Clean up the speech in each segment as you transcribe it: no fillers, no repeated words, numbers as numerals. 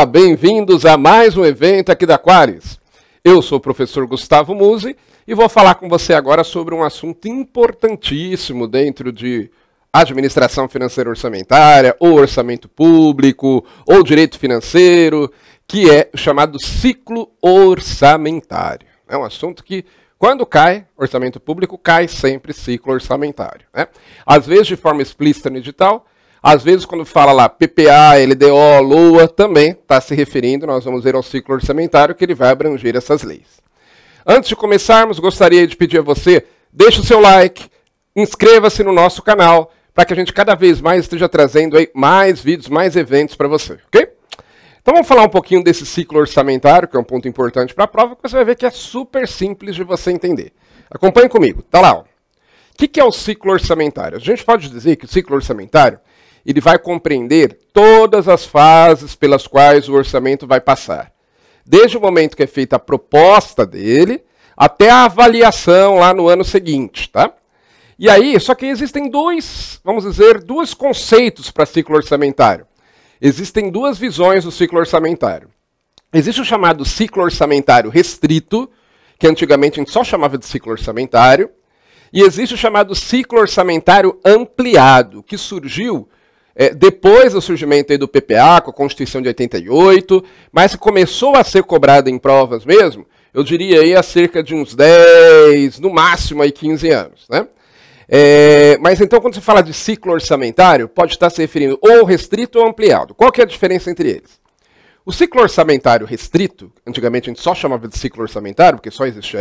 Olá, bem-vindos a mais um evento aqui da Qualis. Eu sou o professor Gustavo Musi e vou falar com você agora sobre um assunto importantíssimo dentro de administração financeira orçamentária, ou orçamento público, ou direito financeiro, que é o chamado ciclo orçamentário. É um assunto que, quando cai orçamento público, cai sempre ciclo orçamentário, né? Às vezes de forma explícita no edital, às vezes quando fala lá PPA, LDO, LOA, também está se referindo, nós vamos ver ao ciclo orçamentário, que ele vai abranger essas leis. Antes de começarmos, gostaria de pedir a você, deixe o seu like, inscreva-se no nosso canal, para que a gente cada vez mais esteja trazendo aí mais vídeos, mais eventos para você, ok? Então vamos falar um pouquinho desse ciclo orçamentário, que é um ponto importante para a prova, que você vai ver que é super simples de você entender. Acompanhe comigo, tá lá. Ó. O que é o ciclo orçamentário? A gente pode dizer que o ciclo orçamentário ele vai compreender todas as fases pelas quais o orçamento vai passar. Desde o momento que é feita a proposta dele, até a avaliação lá no ano seguinte, tá? E aí, só que existem dois conceitos para ciclo orçamentário. Existem duas visões do ciclo orçamentário. Existe o chamado ciclo orçamentário restrito, que antigamente a gente só chamava de ciclo orçamentário, e existe o chamado ciclo orçamentário ampliado, que surgiu depois do surgimento aí do PPA, com a Constituição de 88, mas que começou a ser cobrado em provas mesmo, eu diria aí há cerca de uns 10, no máximo aí 15 anos, né? Mas então quando você fala de ciclo orçamentário, pode estar se referindo ou restrito ou ampliado. Qual que é a diferença entre eles? O ciclo orçamentário restrito, antigamente a gente só chamava de ciclo orçamentário, porque só existia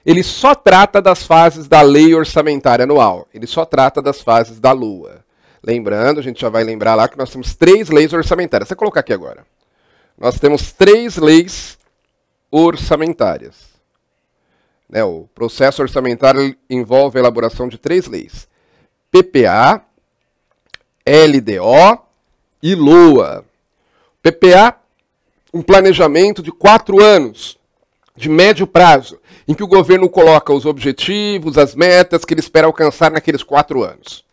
ele só trata das fases da lei orçamentária anual, ele só trata das fases da LOA. Lembrando, a gente já vai lembrar lá que nós temos 3 leis orçamentárias. Vou colocar aqui agora. Nós temos 3 leis orçamentárias. O processo orçamentário envolve a elaboração de 3 leis. PPA, LDO e LOA. PPA, um planejamento de 4 anos, de médio prazo, em que o governo coloca os objetivos, as metas que ele espera alcançar naqueles 4 anos.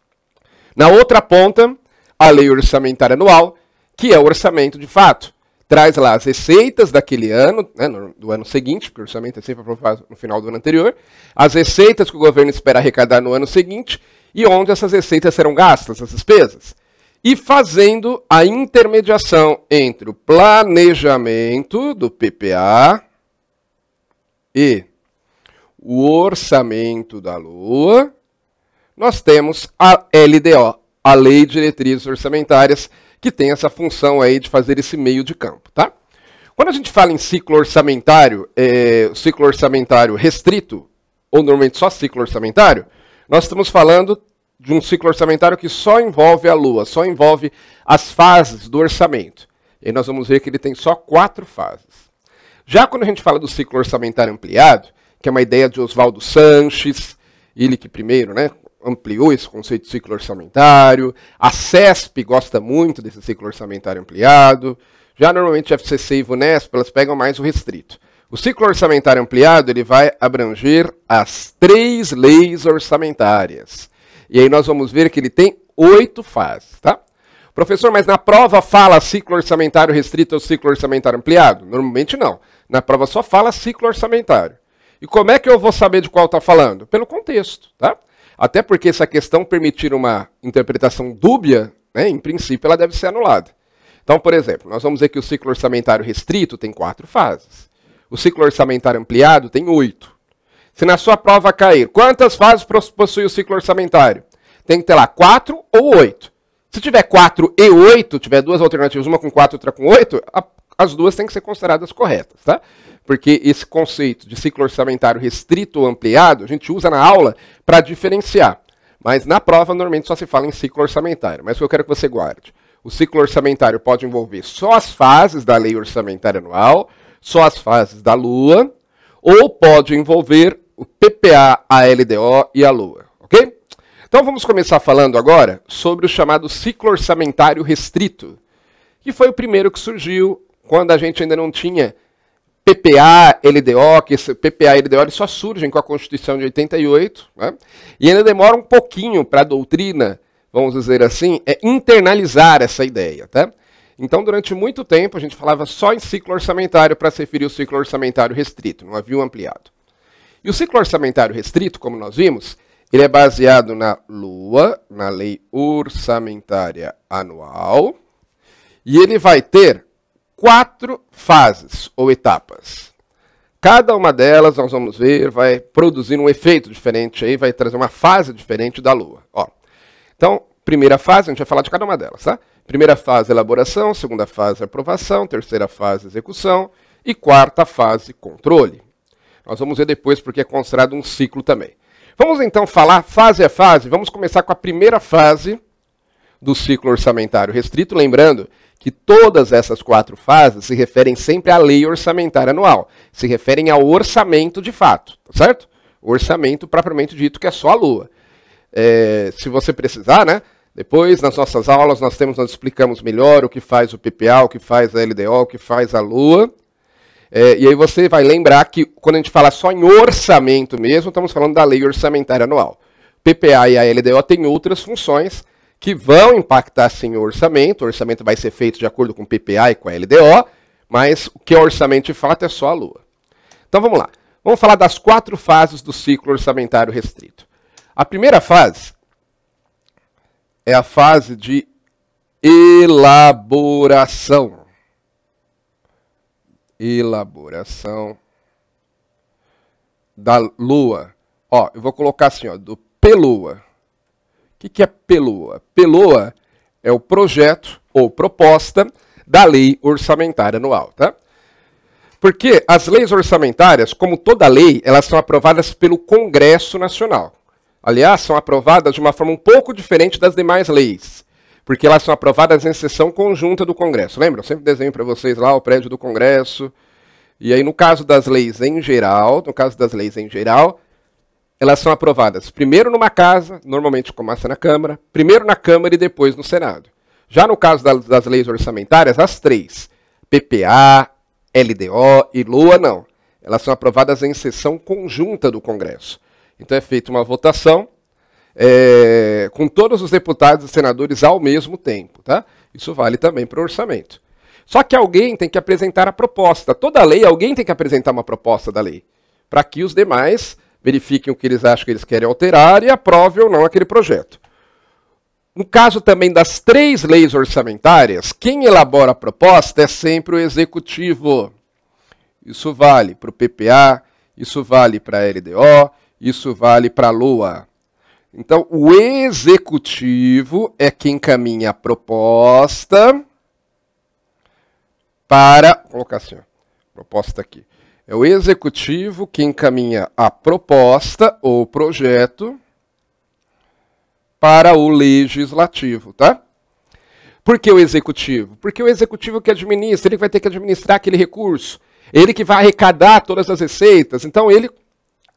Na outra ponta, a lei orçamentária anual, que é o orçamento de fato. Traz lá as receitas daquele ano, né, do ano seguinte, porque o orçamento é sempre aprovado no final do ano anterior, as receitas que o governo espera arrecadar no ano seguinte e onde essas receitas serão gastas, as despesas. E fazendo a intermediação entre o planejamento do PPA e o orçamento da LOA, nós temos a LDO, a Lei de Diretrizes Orçamentárias, que tem essa função aí de fazer esse meio de campo, tá? Quando a gente fala em ciclo orçamentário restrito, ou normalmente só ciclo orçamentário, nós estamos falando de um ciclo orçamentário que só envolve a LOA, só envolve as fases do orçamento. E aí nós vamos ver que ele tem só 4 fases. Já quando a gente fala do ciclo orçamentário ampliado, que é uma ideia de Oswaldo Sanches, ele que primeiro, né, ampliou esse conceito de ciclo orçamentário, a CESP gosta muito desse ciclo orçamentário ampliado, já normalmente a FCC e VUNESP, elas pegam mais o restrito. O ciclo orçamentário ampliado, ele vai abranger as 3 leis orçamentárias. E aí nós vamos ver que ele tem 8 fases, tá? Professor, mas na prova fala ciclo orçamentário restrito ou ciclo orçamentário ampliado? Normalmente não. Na prova só fala ciclo orçamentário. E como é que eu vou saber de qual está falando? Pelo contexto, tá? Até porque se a questão permitir uma interpretação dúbia, né, em princípio ela deve ser anulada. Então, por exemplo, nós vamos ver que o ciclo orçamentário restrito tem 4 fases. O ciclo orçamentário ampliado tem 8. Se na sua prova cair, quantas fases possui o ciclo orçamentário? Tem que ter lá 4 ou 8. Se tiver 4 e 8, tiver 2 alternativas, uma com 4 e outra com 8, as duas têm que ser consideradas corretas, tá? Porque esse conceito de ciclo orçamentário restrito ou ampliado, a gente usa na aula para diferenciar. Mas na prova, normalmente, só se fala em ciclo orçamentário. Mas o que eu quero que você guarde. O ciclo orçamentário pode envolver só as fases da lei orçamentária anual, só as fases da LOA, ou pode envolver o PPA, a LDO e a LOA, ok? Então vamos começar falando agora sobre o chamado ciclo orçamentário restrito, que foi o primeiro que surgiu quando a gente ainda não tinha PPA, LDO, que esse PPA e LDO eles só surgem com a Constituição de 88, né? E ainda demora um pouquinho para a doutrina, vamos dizer assim, internalizar essa ideia, tá? Então, durante muito tempo, a gente falava só em ciclo orçamentário para se referir ao ciclo orçamentário restrito, não havia um ampliado. E o ciclo orçamentário restrito, como nós vimos, ele é baseado na LOA, na Lei Orçamentária Anual, e ele vai ter 4 fases ou etapas. Cada uma delas, nós vamos ver, vai produzir um efeito diferente aí, vai trazer uma fase diferente da LOA. Ó. Então, primeira fase, a gente vai falar de cada uma delas, tá? Primeira fase, elaboração, segunda fase, aprovação, terceira fase, execução e quarta fase, controle. Nós vamos ver depois porque é considerado um ciclo também. Vamos então falar fase a fase, vamos começar com a primeira fase do ciclo orçamentário restrito, lembrando que todas essas 4 fases se referem sempre à lei orçamentária anual, se referem ao orçamento de fato, tá certo? O orçamento propriamente dito, que é só a LOA. Se você precisar, né? Depois, nas nossas aulas, nós explicamos melhor o que faz o PPA, o que faz a LDO, o que faz a LOA. E aí você vai lembrar que quando a gente fala só em orçamento mesmo, estamos falando da lei orçamentária anual. PPA e a LDO têm outras funções que vão impactar sim o orçamento vai ser feito de acordo com o PPA e com a LDO, mas o que é orçamento de fato é só a LOA. Então vamos lá, vamos falar das 4 fases do ciclo orçamentário restrito. A primeira fase é a fase de elaboração. Elaboração da LOA. Ó, eu vou colocar assim, ó, do PLOA. O que é PLOA? PLOA é o projeto ou proposta da Lei Orçamentária Anual, tá? Porque as leis orçamentárias, como toda lei, elas são aprovadas pelo Congresso Nacional. Aliás, são aprovadas de uma forma um pouco diferente das demais leis, porque elas são aprovadas em sessão conjunta do Congresso. Lembra? Eu sempre desenho para vocês lá o prédio do Congresso. E aí, no caso das leis em geral, elas são aprovadas primeiro numa casa, normalmente começa na Câmara, primeiro na Câmara e depois no Senado. Já no caso das leis orçamentárias, as 3, PPA, LDO e LOA, não. Elas são aprovadas em sessão conjunta do Congresso. Então é feita uma votação com todos os deputados e senadores ao mesmo tempo, tá? Isso vale também para o orçamento. Só que alguém tem que apresentar a proposta. Toda lei, alguém tem que apresentar uma proposta da lei, para que os demais verifiquem o que eles acham que eles querem alterar e aprovem ou não aquele projeto. No caso também das 3 leis orçamentárias, quem elabora a proposta é sempre o Executivo. Isso vale para o PPA, isso vale para a LDO, isso vale para a LOA. Então, o Executivo é quem encaminha a proposta para... Vou colocar assim, ó, proposta aqui. É o Executivo que encaminha a proposta ou projeto para o Legislativo, tá? Por que o Executivo? Porque o Executivo que administra, ele vai ter que administrar aquele recurso. Ele que vai arrecadar todas as receitas. Então, ele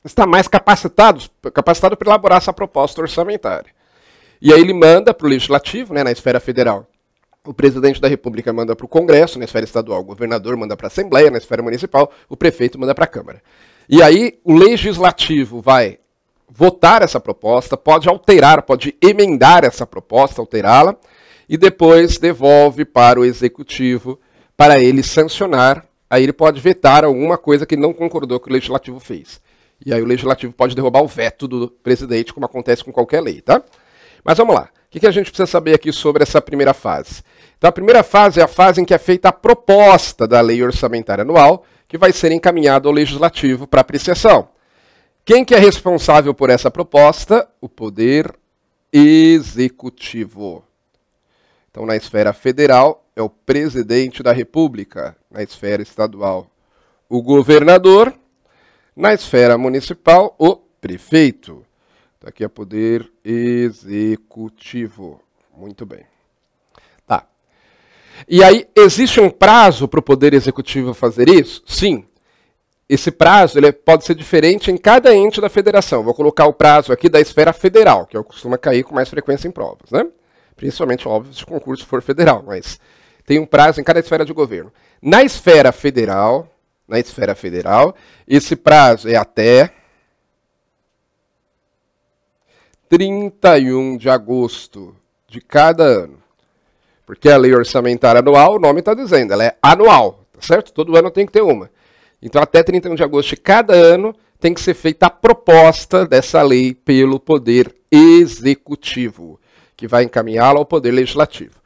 está mais capacitado para elaborar essa proposta orçamentária. E aí ele manda para o Legislativo, né, na esfera federal. O presidente da República manda para o Congresso, na esfera estadual, o governador manda para a Assembleia, na esfera municipal, o prefeito manda para a Câmara. E aí o Legislativo vai votar essa proposta, pode alterar, pode emendar essa proposta, alterá-la, e depois devolve para o Executivo para ele sancionar. Aí ele pode vetar alguma coisa que não concordou que o Legislativo fez. E aí o Legislativo pode derrubar o veto do presidente, como acontece com qualquer lei, tá? Mas vamos lá. O que a gente precisa saber aqui sobre essa primeira fase? Então, a primeira fase é a fase em que é feita a proposta da Lei Orçamentária Anual, que vai ser encaminhada ao Legislativo para apreciação. Quem que é responsável por essa proposta? O Poder Executivo. Então, na esfera federal, é o Presidente da República. Na esfera estadual, o Governador. Na esfera municipal, o Prefeito. Aqui é Poder Executivo. Muito bem. Tá. E aí, existe um prazo para o Poder Executivo fazer isso? Sim. Esse prazo ele pode ser diferente em cada ente da federação. Vou colocar o prazo aqui da esfera federal, que costuma cair com mais frequência em provas, né? Principalmente, óbvio, se o concurso for federal, mas tem um prazo em cada esfera de governo. Na esfera federal, esse prazo é até 31 de agosto de cada ano. Porque a lei orçamentária anual, o nome está dizendo, ela é anual, tá certo? Todo ano tem que ter uma. Então, até 31 de agosto de cada ano, tem que ser feita a proposta dessa lei pelo Poder Executivo, que vai encaminhá-la ao Poder Legislativo.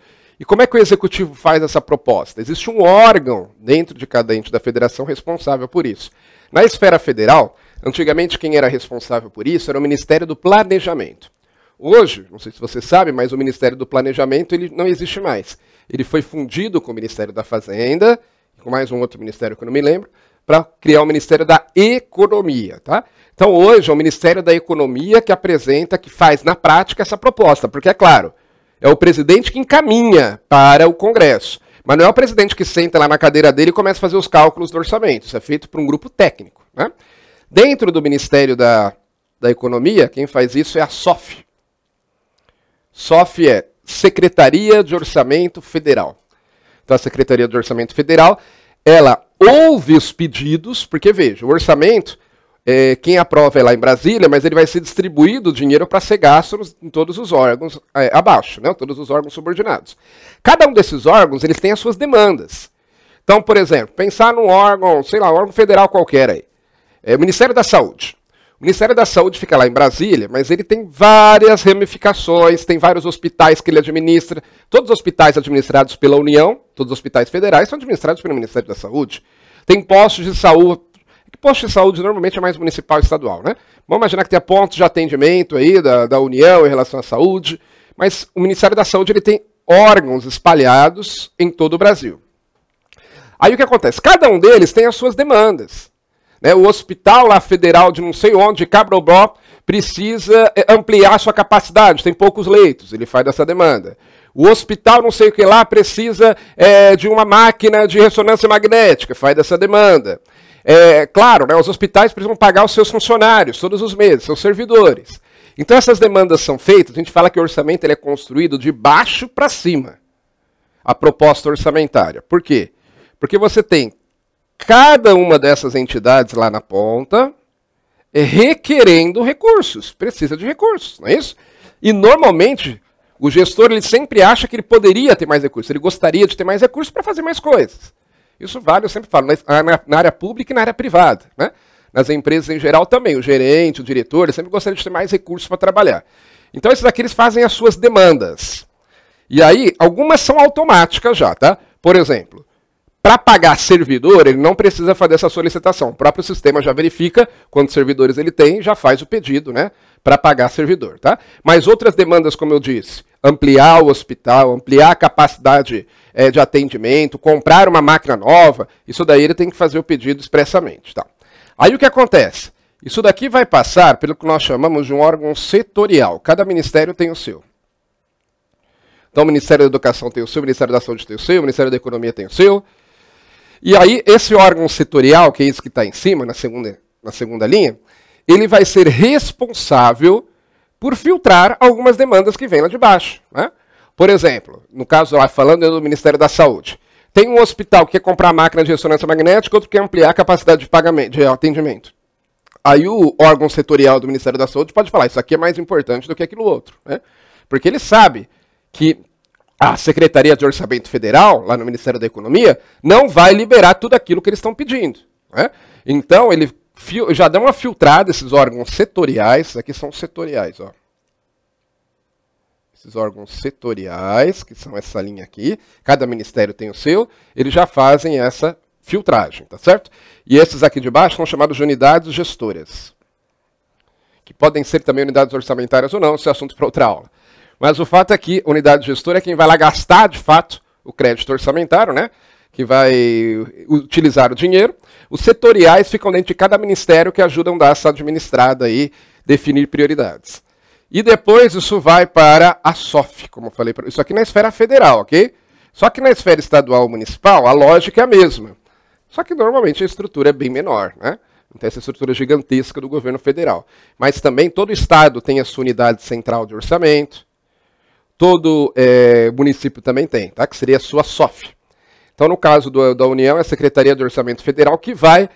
E como é que o Executivo faz essa proposta? Existe um órgão dentro de cada ente da federação responsável por isso. Na esfera federal, antigamente quem era responsável por isso era o Ministério do Planejamento. Hoje, não sei se você sabe, mas o Ministério do Planejamento ele não existe mais. Ele foi fundido com o Ministério da Fazenda, com mais um outro ministério que eu não me lembro, para criar o Ministério da Economia. Tá? Então hoje é o Ministério da Economia que apresenta, que faz na prática essa proposta, porque é claro, é o presidente que encaminha para o Congresso, mas não é o presidente que senta lá na cadeira dele e começa a fazer os cálculos do orçamento, isso é feito por um grupo técnico. Né? Dentro do Ministério da Economia, quem faz isso é a SOF. SOF é Secretaria de Orçamento Federal. Então a Secretaria de Orçamento Federal, ela ouve os pedidos, porque veja, o orçamento, quem aprova é lá em Brasília, mas ele vai ser distribuído o dinheiro para ser gasto em todos os órgãos abaixo, né? Todos os órgãos subordinados. Cada um desses órgãos, eles têm as suas demandas. Então, por exemplo, pensar num órgão, sei lá, um órgão federal qualquer aí. O Ministério da Saúde. O Ministério da Saúde fica lá em Brasília, mas ele tem várias ramificações, tem vários hospitais que ele administra. Todos os hospitais administrados pela União, todos os hospitais federais, são administrados pelo Ministério da Saúde. Tem postos de saúde. Posto de saúde normalmente é mais municipal e estadual, né? Vamos imaginar que tem pontos de atendimento aí da União em relação à saúde, mas o Ministério da Saúde ele tem órgãos espalhados em todo o Brasil. Aí o que acontece? Cada um deles tem as suas demandas. Né? O hospital lá federal de não sei onde, Cabrobó, precisa ampliar sua capacidade, tem poucos leitos, ele faz essa demanda. O hospital não sei o que lá precisa de uma máquina de ressonância magnética, faz essa demanda. Claro, né, os hospitais precisam pagar os seus funcionários todos os meses, seus servidores. Então essas demandas são feitas, a gente fala que o orçamento ele é construído de baixo para cima, a proposta orçamentária. Por quê? Porque você tem cada uma dessas entidades lá na ponta requerendo recursos, precisa de recursos, não é isso? E normalmente o gestor ele sempre acha que ele poderia ter mais recursos, ele gostaria de ter mais recursos para fazer mais coisas. Isso vale, eu sempre falo, na área pública e na área privada. Né? Nas empresas em geral também, o gerente, o diretor, ele sempre gostaria de ter mais recursos para trabalhar. Então esses aqui eles fazem as suas demandas. E aí, algumas são automáticas já, tá? Por exemplo, para pagar servidor, ele não precisa fazer essa solicitação. O próprio sistema já verifica quantos servidores ele tem, já faz o pedido, né? Para pagar servidor, tá? Mas outras demandas, como eu disse, ampliar o hospital, ampliar a capacidade de atendimento, comprar uma máquina nova, isso daí ele tem que fazer o pedido expressamente, tá? Aí o que acontece? Isso daqui vai passar pelo que nós chamamos de um órgão setorial. Cada ministério tem o seu. Então o Ministério da Educação tem o seu, o Ministério da Saúde tem o seu, o Ministério da Economia tem o seu. E aí esse órgão setorial, que é esse que está em cima, na segunda linha, ele vai ser responsável por filtrar algumas demandas que vêm lá de baixo. Né? Por exemplo, no caso lá falando do Ministério da Saúde, tem um hospital que quer comprar máquina de ressonância magnética, outro que quer ampliar a capacidade de pagamento, de atendimento. Aí o órgão setorial do Ministério da Saúde pode falar, isso aqui é mais importante do que aquilo outro. Né? Porque ele sabe que a Secretaria de Orçamento Federal, lá no Ministério da Economia, não vai liberar tudo aquilo que eles estão pedindo. Né? Então, ele já dá uma filtrada, esses órgãos setoriais, aqui são setoriais, ó. Esses órgãos setoriais, que são essa linha aqui, cada ministério tem o seu, eles já fazem essa filtragem, tá certo? E esses aqui de baixo são chamados de unidades gestoras, que podem ser também unidades orçamentárias ou não, isso é assunto para outra aula. Mas o fato é que a unidade gestora é quem vai lá gastar, de fato, o crédito orçamentário, né? Que vai utilizar o dinheiro. Os setoriais ficam dentro de cada ministério que ajudam a dar essa administrada aí, definir prioridades. E depois isso vai para a SOF, como eu falei. Isso aqui na esfera federal, ok? Só que na esfera estadual ou municipal, a lógica é a mesma. Só que normalmente a estrutura é bem menor, né? Não tem essa estrutura gigantesca do governo federal. Mas também todo estado tem a sua unidade central de orçamento. Todo município também tem, tá? Que seria a sua SOF. Então, no caso da União, é a Secretaria de Orçamento Federal que vai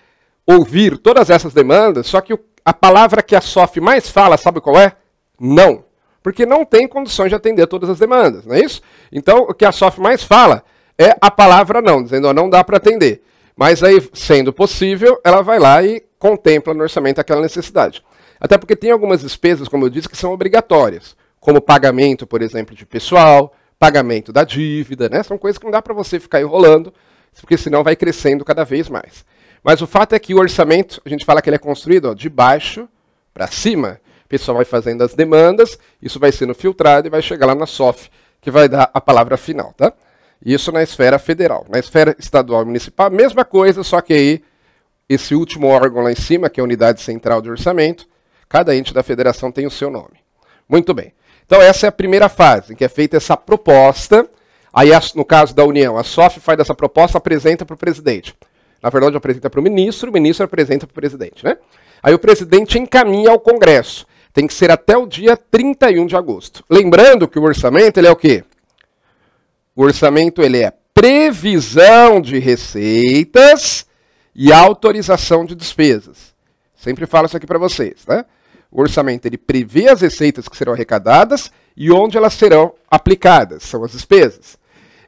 ouvir todas essas demandas, só que a palavra que a SOF mais fala, sabe qual é? Não. porque não tem condições de atender todas as demandas, não é isso? Então, o que a SOF mais fala é a palavra não, dizendo, ó, não dá para atender. Mas aí, sendo possível, ela vai lá e contempla no orçamento aquela necessidade. Até porque tem algumas despesas, como eu disse, que são obrigatórias, como pagamento, por exemplo, de pessoal, pagamento da dívida, né? São coisas que não dá para você ficar enrolando, porque senão vai crescendo cada vez mais. Mas o fato é que o orçamento, a gente fala que ele é construído, ó, de baixo para cima. O pessoal vai fazendo as demandas, isso vai sendo filtrado e vai chegar lá na SOF, que vai dar a palavra final, tá? Isso na esfera federal. Na esfera estadual e municipal, mesma coisa, só que aí, esse último órgão lá em cima, que é a Unidade Central de Orçamento, cada ente da federação tem o seu nome. Muito bem. Então essa é a primeira fase, em que é feita essa proposta. Aí, no caso da União, a SOF faz essa proposta, apresenta para o presidente. Na verdade, apresenta para o ministro apresenta para o presidente, né? Aí o presidente encaminha ao Congresso. Tem que ser até o dia 31 de agosto. Lembrando que o orçamento, ele é o quê? O orçamento, ele é previsão de receitas e autorização de despesas. Sempre falo isso aqui para vocês, né? O orçamento, ele prevê as receitas que serão arrecadadas e onde elas serão aplicadas, são as despesas.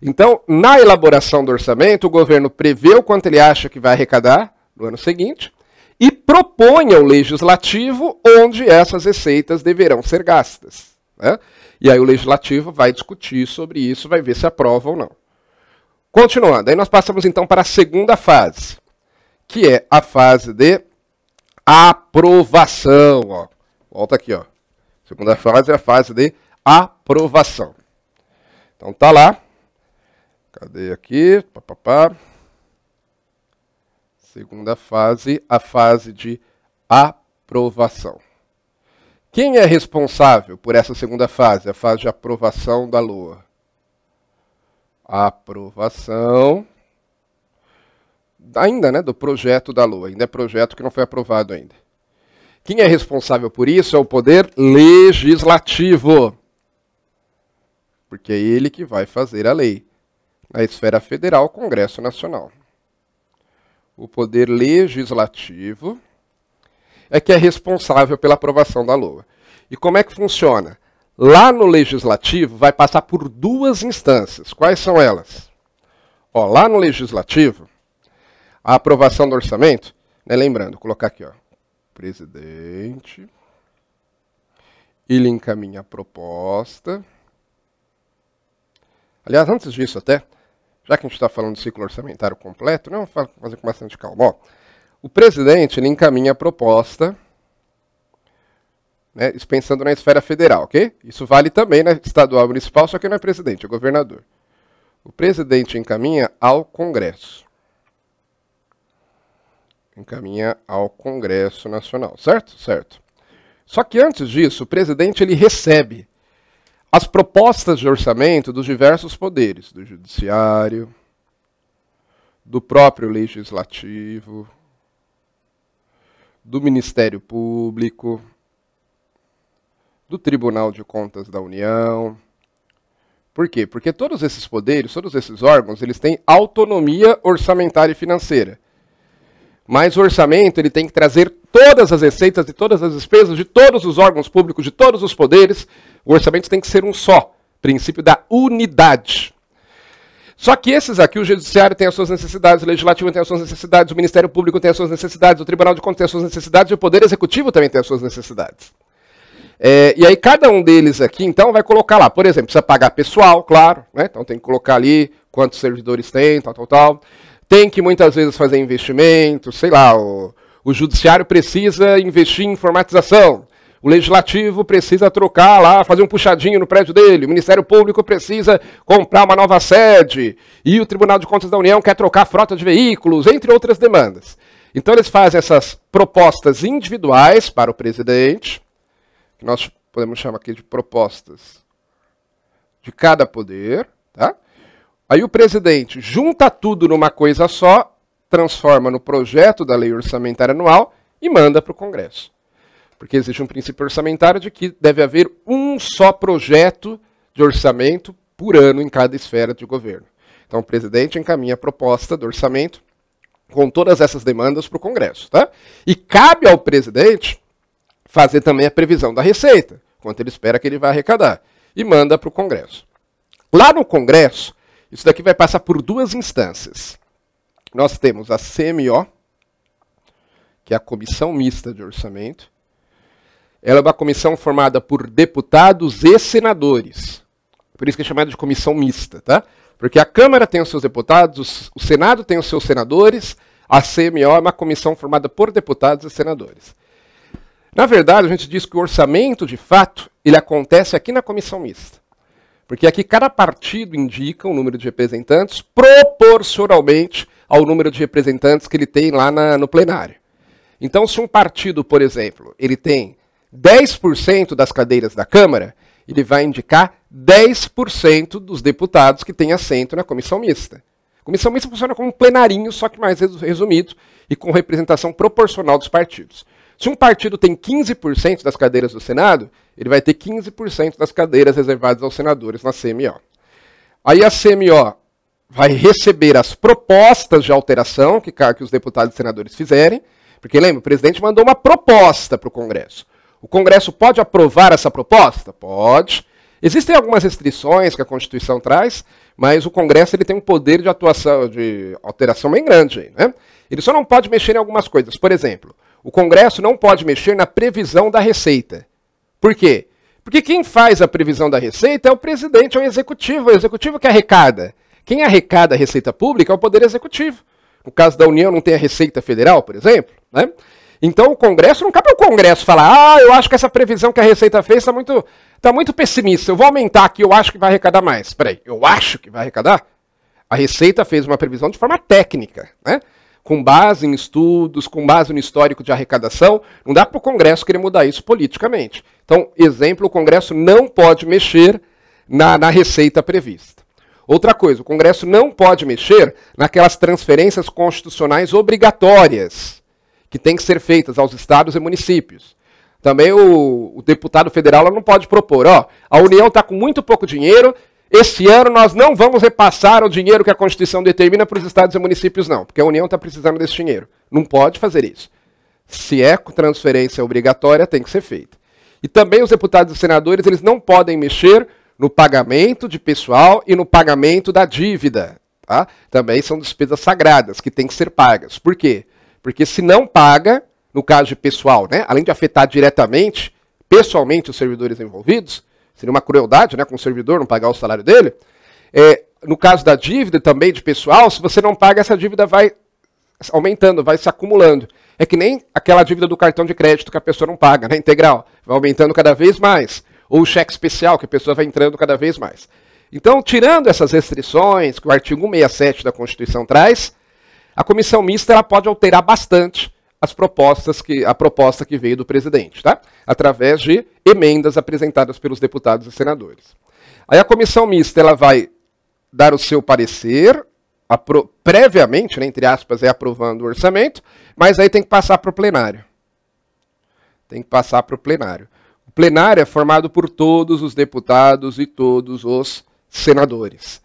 Então, na elaboração do orçamento, o governo prevê o quanto ele acha que vai arrecadar no ano seguinte e propõe ao legislativo onde essas receitas deverão ser gastas, né? E aí o legislativo vai discutir sobre isso, vai ver se aprova ou não. Continuando, aí nós passamos então para a segunda fase, que é a fase de aprovação. Ó. Volta aqui, ó. Segunda fase é a fase de aprovação. Então tá lá. Cadê aqui? Segunda fase, a fase de aprovação. Quem é responsável por essa segunda fase, a fase de aprovação da LOA? Aprovação, ainda, né, do projeto da LOA, ainda é projeto que não foi aprovado ainda. Quem é responsável por isso é o Poder Legislativo, porque é ele que vai fazer a lei. Na esfera federal, Congresso Nacional. O Poder Legislativo é que é responsável pela aprovação da LOA. E como é que funciona? Lá no Legislativo vai passar por duas instâncias. Quais são elas? Ó, lá no Legislativo, a aprovação do orçamento, né, lembrando, vou colocar aqui, ó, presidente, ele encaminha a proposta. Aliás, antes disso até, já que a gente está falando do ciclo orçamentário completo, não, vou fazer com bastante calma. Ó, o presidente ele encaminha a proposta, né, pensando na esfera federal, ok? Isso vale também na estadual e municipal, só que não é presidente, é governador. O presidente encaminha ao Congresso. Encaminha ao Congresso Nacional, certo? Certo. Só que antes disso, o presidente ele recebe as propostas de orçamento dos diversos poderes, do Judiciário, do próprio Legislativo, do Ministério Público, do Tribunal de Contas da União. Por quê? Porque todos esses poderes, todos esses órgãos, eles têm autonomia orçamentária e financeira. Mas o orçamento ele tem que trazer todas as receitas e todas as despesas de todos os órgãos públicos, de todos os poderes. O orçamento tem que ser um só, princípio da unidade. Só que esses aqui, o Judiciário tem as suas necessidades, o Legislativo tem as suas necessidades, o Ministério Público tem as suas necessidades, o Tribunal de Contas tem as suas necessidades e o Poder Executivo também tem as suas necessidades. E aí cada um deles aqui, então, vai colocar lá, por exemplo, precisa pagar pessoal, claro, né? Então tem que colocar ali quantos servidores tem, tal. Tem que muitas vezes fazer investimento, sei lá, o Judiciário precisa investir em informatização. O Legislativo precisa trocar lá, fazer um puxadinho no prédio dele. O Ministério Público precisa comprar uma nova sede. E o Tribunal de Contas da União quer trocar a frota de veículos, entre outras demandas. Então eles fazem essas propostas individuais para o presidente, que nós podemos chamar aqui de propostas de cada poder. Tá? Aí o presidente junta tudo numa coisa só, transforma no projeto da lei orçamentária anual e manda para o Congresso. Porque existe um princípio orçamentário de que deve haver um só projeto de orçamento por ano em cada esfera de governo. Então o presidente encaminha a proposta do orçamento com todas essas demandas para o Congresso. Tá? E cabe ao presidente fazer também a previsão da receita. quanto ele espera que ele vai arrecadar, e manda para o Congresso. Lá no Congresso, isso daqui vai passar por duas instâncias. Nós temos a CMO, que é a Comissão Mista de Orçamento. Ela é uma comissão formada por deputados e senadores. Por isso que é chamada de comissão mista, tá? Porque a Câmara tem os seus deputados, o Senado tem os seus senadores, a CMO é uma comissão formada por deputados e senadores. Na verdade, a gente diz que o orçamento, de fato, ele acontece aqui na comissão mista. Porque aqui cada partido indica um número de representantes proporcionalmente ao número de representantes que ele tem lá no plenário. Então, se um partido, por exemplo, ele tem 10% das cadeiras da Câmara, ele vai indicar 10% dos deputados que têm assento na comissão mista. A comissão mista funciona como um plenarinho, só que mais resumido e com representação proporcional dos partidos. Se um partido tem 15% das cadeiras do Senado, ele vai ter 15% das cadeiras reservadas aos senadores na CMO. Aí a CMO vai receber as propostas de alteração que os deputados e senadores fizerem, porque lembra, o presidente mandou uma proposta para o Congresso. O Congresso pode aprovar essa proposta? Pode. Existem algumas restrições que a Constituição traz, mas o Congresso ele tem um poder de atuação, de alteração bem grande, né? Ele só não pode mexer em algumas coisas. Por exemplo, o Congresso não pode mexer na previsão da receita. Por quê? Porque quem faz a previsão da receita é o presidente, é o executivo que arrecada. Quem arrecada a receita pública é o Poder Executivo. No caso da União não tem a Receita Federal, por exemplo, né? Então o Congresso, não cabe ao Congresso falar, eu acho que essa previsão que a Receita fez está muito pessimista, eu vou aumentar aqui, eu acho que vai arrecadar mais. Espera aí, eu acho que vai arrecadar? A Receita fez uma previsão de forma técnica, né? Com base em estudos, com base no histórico de arrecadação, não dá para o Congresso querer mudar isso politicamente. Então, exemplo, o Congresso não pode mexer na receita prevista. Outra coisa, o Congresso não pode mexer naquelas transferências constitucionais obrigatórias que têm que ser feitas aos estados e municípios. Também o deputado federal não pode propor, a União está com muito pouco dinheiro, esse ano nós não vamos repassar o dinheiro que a Constituição determina para os estados e municípios, não, porque a União está precisando desse dinheiro. Não pode fazer isso. Se é transferência obrigatória, tem que ser feita. E também os deputados e senadores, eles não podem mexer no pagamento de pessoal e no pagamento da dívida. Tá? Também são despesas sagradas, que têm que ser pagas. Por quê? Porque se não paga, no caso de pessoal, né, além de afetar diretamente, pessoalmente, os servidores envolvidos, seria uma crueldade, né, com o servidor não pagar o salário dele, no caso da dívida também de pessoal, se você não paga, essa dívida vai aumentando, vai se acumulando. É que nem aquela dívida do cartão de crédito que a pessoa não paga, né, integral, vai aumentando cada vez mais. Ou o cheque especial, que a pessoa vai entrando cada vez mais. Então, tirando essas restrições que o artigo 167 da Constituição traz, a comissão mista ela pode alterar bastante a proposta que veio do presidente, tá? Através de emendas apresentadas pelos deputados e senadores. Aí a comissão mista ela vai dar o seu parecer, previamente, né, entre aspas, aprovando o orçamento, mas aí tem que passar para o plenário. Tem que passar para o plenário. O plenário é formado por todos os deputados e todos os senadores.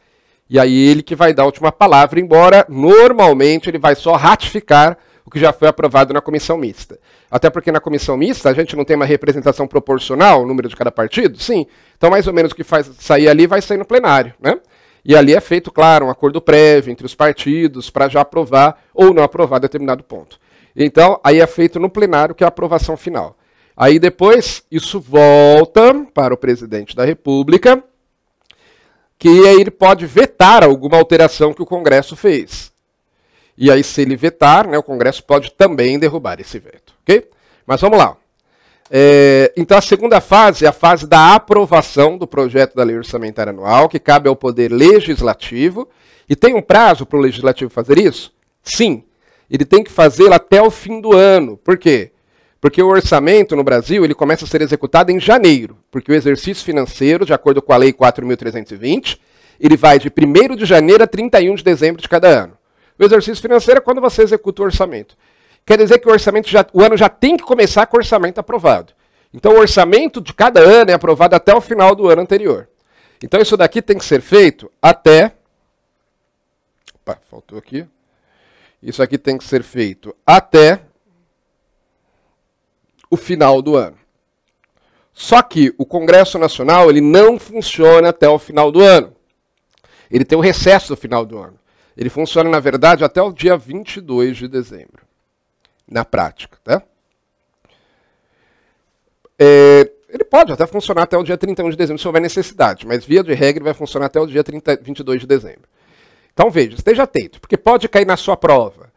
E aí ele que vai dar a última palavra, embora normalmente ele vai só ratificar o que já foi aprovado na comissão mista. Até porque na comissão mista a gente não tem uma representação proporcional, o número de cada partido? Sim. Então mais ou menos o que faz sair ali vai sair no plenário, né? E ali é feito, claro, um acordo prévio entre os partidos para já aprovar ou não aprovar determinado ponto. Então aí é feito no plenário, que é a aprovação final. Aí depois isso volta para o presidente da República, que aí ele pode vetar alguma alteração que o Congresso fez. E aí, se ele vetar, né, o Congresso pode também derrubar esse veto. Ok? Mas vamos lá. Então, a segunda fase é a fase da aprovação do projeto da Lei Orçamentária Anual, que cabe ao Poder Legislativo. E tem um prazo para o Legislativo fazer isso? Sim. Ele tem que fazê-lo até o fim do ano. Por quê? Porque o orçamento no Brasil ele começa a ser executado em janeiro, porque o exercício financeiro, de acordo com a Lei 4.320, ele vai de 1º de janeiro a 31 de dezembro de cada ano. O exercício financeiro é quando você executa o orçamento. Quer dizer que o ano já tem que começar com o orçamento aprovado. Então o orçamento de cada ano é aprovado até o final do ano anterior. Então isso daqui tem que ser feito até... Opa, faltou aqui. Isso aqui tem que ser feito até o final do ano. Só que o Congresso Nacional ele não funciona até o final do ano. Ele tem um recesso no final do ano. Ele funciona, na verdade, até o dia 22 de dezembro. Na prática, tá? Ele pode até funcionar até o dia 31 de dezembro, se houver necessidade, mas via de regra ele vai funcionar até o dia 22 de dezembro. Então veja, esteja atento, porque pode cair na sua prova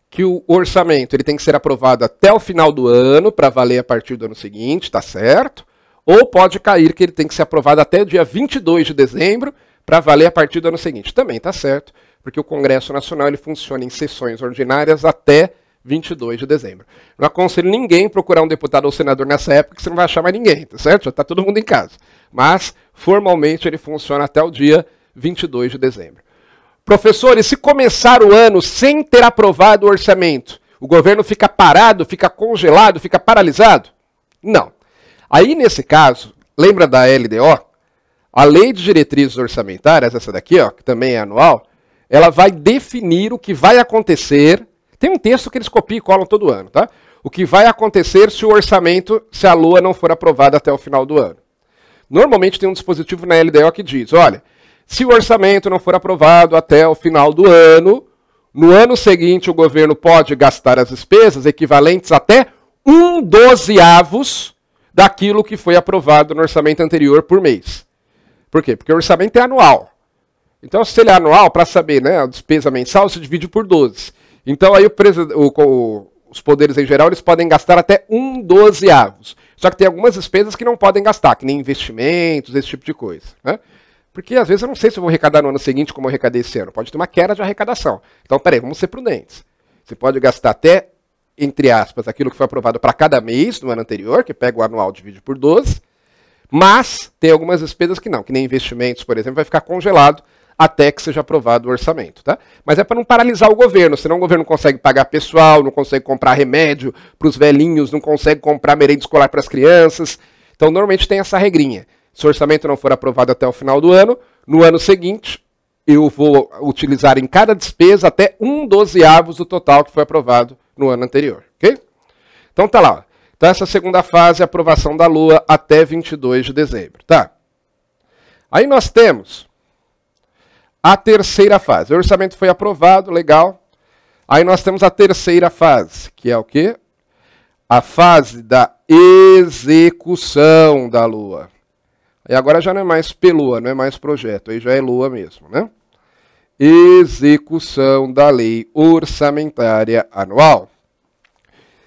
que o orçamento ele tem que ser aprovado até o final do ano, para valer a partir do ano seguinte, tá certo? Ou pode cair que ele tem que ser aprovado até o dia 22 de dezembro, para valer a partir do ano seguinte. Também tá certo, porque o Congresso Nacional ele funciona em sessões ordinárias até 22 de dezembro. Não aconselho ninguém procurar um deputado ou senador nessa época, que você não vai achar mais ninguém, tá certo? Já está todo mundo em casa. Mas, formalmente, ele funciona até o dia 22 de dezembro. Professores, se começar o ano sem ter aprovado o orçamento, o governo fica parado, fica congelado, fica paralisado? Não. Aí, nesse caso, lembra da LDO? A Lei de Diretrizes Orçamentárias, essa daqui, ó, que também é anual, ela vai definir o que vai acontecer. Tem um texto que eles copiam e colam todo ano, tá? O que vai acontecer se o orçamento, se a LOA não for aprovada até o final do ano. Normalmente tem um dispositivo na LDO que diz, olha, se o orçamento não for aprovado até o final do ano, no ano seguinte o governo pode gastar as despesas equivalentes até 1/12 daquilo que foi aprovado no orçamento anterior por mês. Por quê? Porque o orçamento é anual. Então, se ele é anual, para saber, né, a despesa mensal se divide por 12. Então, aí os poderes em geral eles podem gastar até 1/12. Só que tem algumas despesas que não podem gastar, que nem investimentos, esse tipo de coisa, né? Porque às vezes eu não sei se eu vou arrecadar no ano seguinte como eu arrecadei esse ano. Pode ter uma queda de arrecadação. Então, peraí, vamos ser prudentes. Você pode gastar até, entre aspas, aquilo que foi aprovado para cada mês no ano anterior, que pega o anual e divide por 12. Mas tem algumas despesas que não, que nem investimentos, por exemplo, vai ficar congelado até que seja aprovado o orçamento, tá? Mas é para não paralisar o governo, senão o governo não consegue pagar pessoal, não consegue comprar remédio para os velhinhos, não consegue comprar merenda escolar para as crianças. Então, normalmente tem essa regrinha. Se o orçamento não for aprovado até o final do ano, no ano seguinte, eu vou utilizar em cada despesa até 1/12 do total que foi aprovado no ano anterior, ok? Então tá lá. Então essa segunda fase é a aprovação da LOA até 22 de dezembro, tá? Aí nós temos a terceira fase. O orçamento foi aprovado, legal. Aí nós temos a terceira fase, que é o quê? A fase da execução da LOA. E agora já não é mais PLOA, não é mais projeto, aí já é LOA mesmo, né? Execução da Lei Orçamentária Anual.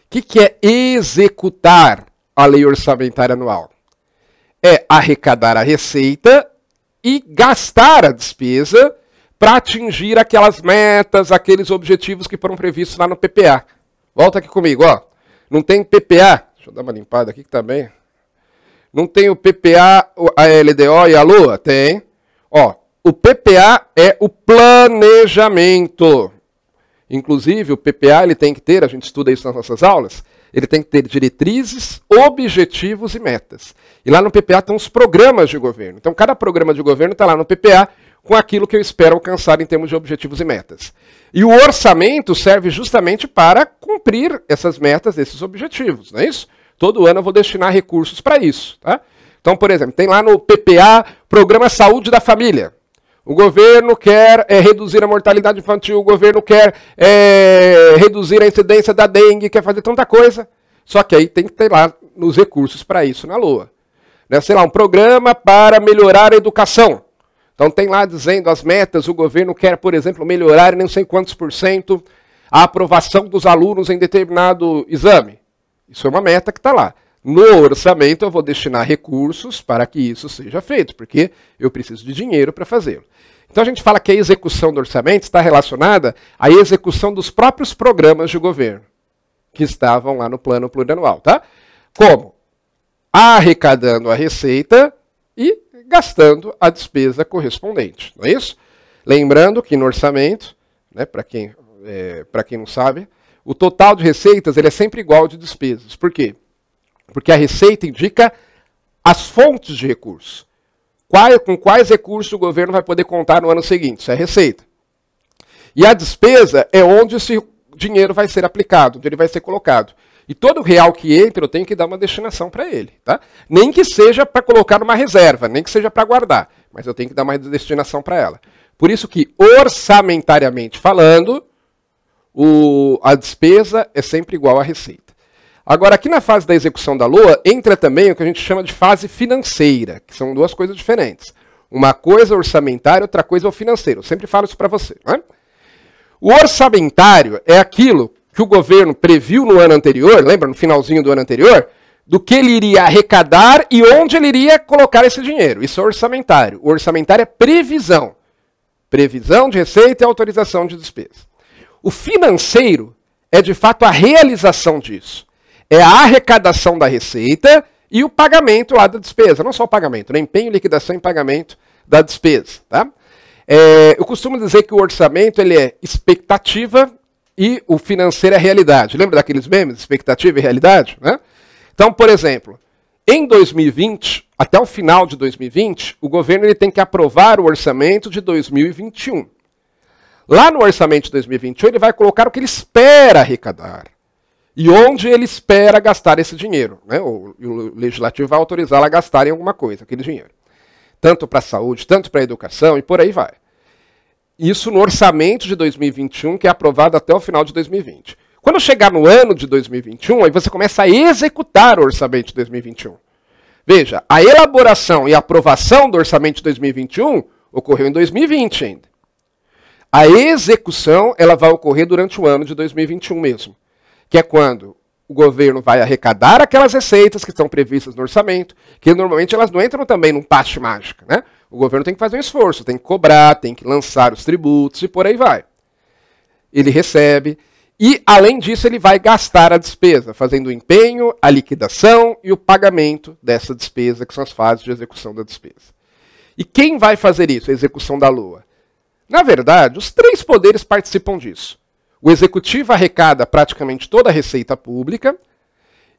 O que é executar a Lei Orçamentária Anual? É arrecadar a receita e gastar a despesa para atingir aquelas metas, aqueles objetivos que foram previstos lá no PPA. Volta aqui comigo, ó. Não tem PPA, deixa eu dar uma limpada aqui que tá bem. Não tem o PPA, a LDO e a LOA? Tem. Ó, o PPA é o planejamento. Inclusive, o PPA ele tem que ter, a gente estuda isso nas nossas aulas, ele tem que ter diretrizes, objetivos e metas. E lá no PPA tem os programas de governo. Então, cada programa de governo está lá no PPA com aquilo que eu espero alcançar em termos de objetivos e metas. E o orçamento serve justamente para cumprir essas metas, esses objetivos, não é isso? Todo ano eu vou destinar recursos para isso, tá? Então, por exemplo, tem lá no PPA, Programa Saúde da Família. O governo quer reduzir a mortalidade infantil, o governo quer reduzir a incidência da dengue, quer fazer tanta coisa. Só que aí tem que ter lá os recursos para isso na LOA. Né? Sei lá, um programa para melhorar a educação. Então tem lá dizendo as metas, o governo quer, por exemplo, melhorar em não sei quantos % a aprovação dos alunos em determinado exame. Isso é uma meta que está lá. No orçamento eu vou destinar recursos para que isso seja feito, porque eu preciso de dinheiro para fazê-lo. Então a gente fala que a execução do orçamento está relacionada à execução dos próprios programas de governo, que estavam lá no plano plurianual, tá? Como? Arrecadando a receita e gastando a despesa correspondente, não é isso? Lembrando que no orçamento, né, para quem não sabe, o total de receitas ele é sempre igual ao de despesas. Por quê? Porque a receita indica as fontes de recursos. Com quais recursos o governo vai poder contar no ano seguinte? Isso é receita. E a despesa é onde se dinheiro vai ser aplicado, onde ele vai ser colocado. E todo real que entra, eu tenho que dar uma destinação para ele. Tá? Nem que seja para colocar numa reserva, nem que seja para guardar, mas eu tenho que dar uma destinação para ela. Por isso que, orçamentariamente falando, a despesa é sempre igual à receita. Agora, aqui na fase da execução da LOA, entra também o que a gente chama de fase financeira, que são duas coisas diferentes. Uma coisa é orçamentária, outra coisa é o financeiro. Eu sempre falo isso para você. Né? O orçamentário é aquilo que o governo previu no ano anterior, lembra, no finalzinho do ano anterior, do que ele iria arrecadar e onde ele iria colocar esse dinheiro. Isso é orçamentário. O orçamentário é previsão. Previsão de receita e autorização de despesa. O financeiro é, de fato, a realização disso. É a arrecadação da receita e o pagamento lá da despesa. Não só o pagamento, né? Empenho, liquidação e pagamento da despesa. Tá? Eu costumo dizer que o orçamento ele é expectativa e o financeiro é realidade. Lembra daqueles memes, expectativa e realidade? Né? Então, por exemplo, em 2020, até o final de 2020, o governo ele tem que aprovar o orçamento de 2021. Lá no orçamento de 2021, ele vai colocar o que ele espera arrecadar e onde ele espera gastar esse dinheiro. Né? O legislativo vai autorizá-lo a gastar em alguma coisa, aquele dinheiro. Tanto para a saúde, tanto para a educação e por aí vai. Isso no orçamento de 2021, que é aprovado até o final de 2020. Quando chegar no ano de 2021, aí você começa a executar o orçamento de 2021. Veja, a elaboração e aprovação do orçamento de 2021 ocorreu em 2020 ainda. A execução ela vai ocorrer durante o ano de 2021 mesmo, que é quando o governo vai arrecadar aquelas receitas que estão previstas no orçamento, que normalmente elas não entram também num passe mágico, né? O governo tem que fazer um esforço, tem que cobrar, tem que lançar os tributos e por aí vai. Ele recebe e, além disso, ele vai gastar a despesa, fazendo o empenho, a liquidação e o pagamento dessa despesa, que são as fases de execução da despesa. E quem vai fazer isso, a execução da LOA? Na verdade, os três poderes participam disso. O executivo arrecada praticamente toda a receita pública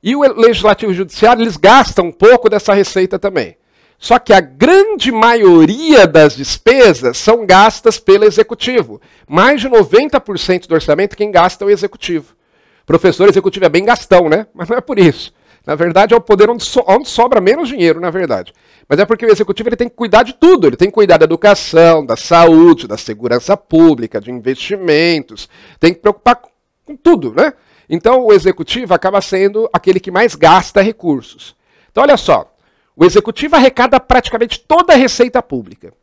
e o legislativo e o judiciário eles gastam um pouco dessa receita também. Só que a grande maioria das despesas são gastas pelo executivo. Mais de 90% do orçamento quem gasta é o executivo. Professor executivo é bem gastão, né? Mas não é por isso. Na verdade, é o poder onde sobra menos dinheiro, na verdade. Mas é porque o executivo ele tem que cuidar de tudo. Ele tem que cuidar da educação, da saúde, da segurança pública, de investimentos. Tem que preocupar com tudo, né? Então, o executivo acaba sendo aquele que mais gasta recursos. Então, olha só. O executivo arrecada praticamente toda a receita pública.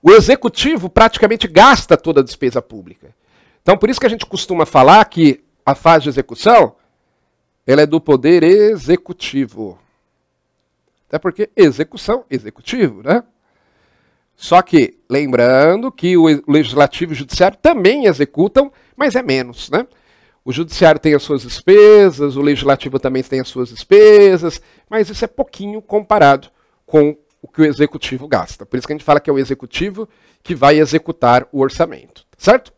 O executivo praticamente gasta toda a despesa pública. Então, por isso que a gente costuma falar que a fase de execução ela é do poder executivo. Até porque execução, executivo, né? Só que, lembrando que o legislativo e o judiciário também executam, mas é menos, né? O judiciário tem as suas despesas, o legislativo também tem as suas despesas, mas isso é pouquinho comparado com o que o executivo gasta. Por isso que a gente fala que é o executivo que vai executar o orçamento, certo?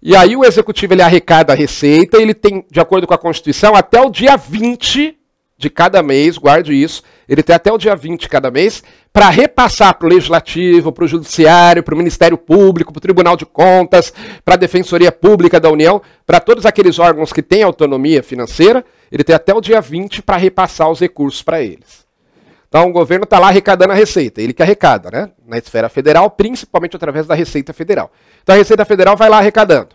E aí o executivo ele arrecada a receita, ele tem, de acordo com a Constituição, até o dia 20 de cada mês, guarde isso, ele tem até o dia 20 de cada mês, para repassar para o Legislativo, para o Judiciário, para o Ministério Público, para o Tribunal de Contas, para a Defensoria Pública da União, para todos aqueles órgãos que têm autonomia financeira, ele tem até o dia 20 para repassar os recursos para eles. Então o governo está lá arrecadando a receita, ele que arrecada, né? Na esfera federal, principalmente através da Receita Federal. Então a Receita Federal vai lá arrecadando.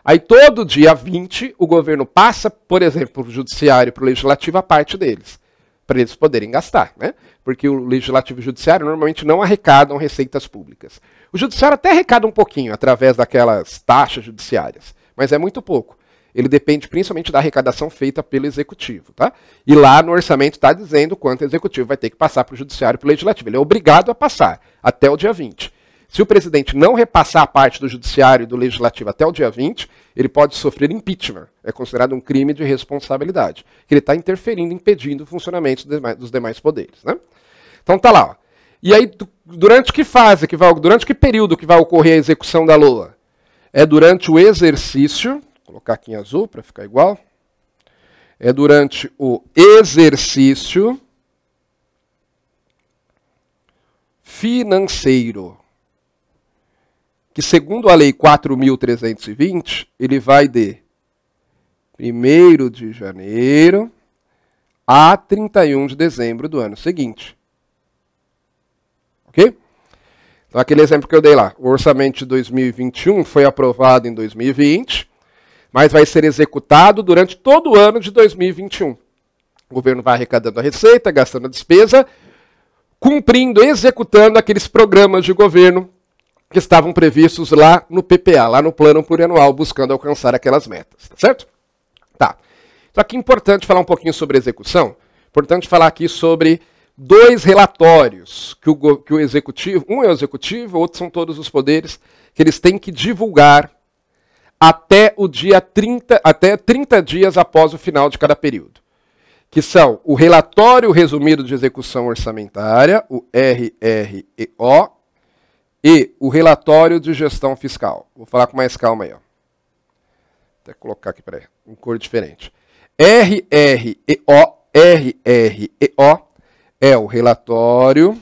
Aí todo dia 20 o governo passa, por exemplo, para o Judiciário e para o Legislativo a parte deles, para eles poderem gastar, né? Porque o Legislativo e o Judiciário normalmente não arrecadam receitas públicas. O Judiciário até arrecada um pouquinho através daquelas taxas judiciárias, mas é muito pouco. Ele depende principalmente da arrecadação feita pelo Executivo, tá? E lá no orçamento está dizendo quanto o Executivo vai ter que passar para o Judiciário e para o Legislativo. Ele é obrigado a passar até o dia 20. Se o presidente não repassar a parte do Judiciário e do Legislativo até o dia 20, ele pode sofrer impeachment. É considerado um crime de responsabilidade. Que ele está interferindo, impedindo o funcionamento dos demais poderes, né? Então tá lá. Ó. E aí, durante que fase, durante que período que vai ocorrer a execução da LOA? É durante o exercício, vou colocar aqui em azul para ficar igual. É durante o exercício financeiro. Que segundo a Lei 4.320, ele vai de 1º de janeiro a 31 de dezembro do ano seguinte. Ok? Então, aquele exemplo que eu dei lá, o orçamento de 2021 foi aprovado em 2020, mas vai ser executado durante todo o ano de 2021. O governo vai arrecadando a receita, gastando a despesa, cumprindo, executando aqueles programas de governo que estavam previstos lá no PPA, lá no Plano Plurianual, buscando alcançar aquelas metas, tá certo? Tá. Então aqui é importante falar um pouquinho sobre execução, importante falar aqui sobre 2 relatórios que o executivo, um é o executivo, o outro são todos os poderes, que eles têm que divulgar até o dia 30, até 30 dias após o final de cada período. Que são o Relatório Resumido de Execução Orçamentária, o RREO, e o Relatório de Gestão Fiscal. Vou falar com mais calma aí. Ó. Até colocar aqui, peraí, em cor diferente. RREO é o Relatório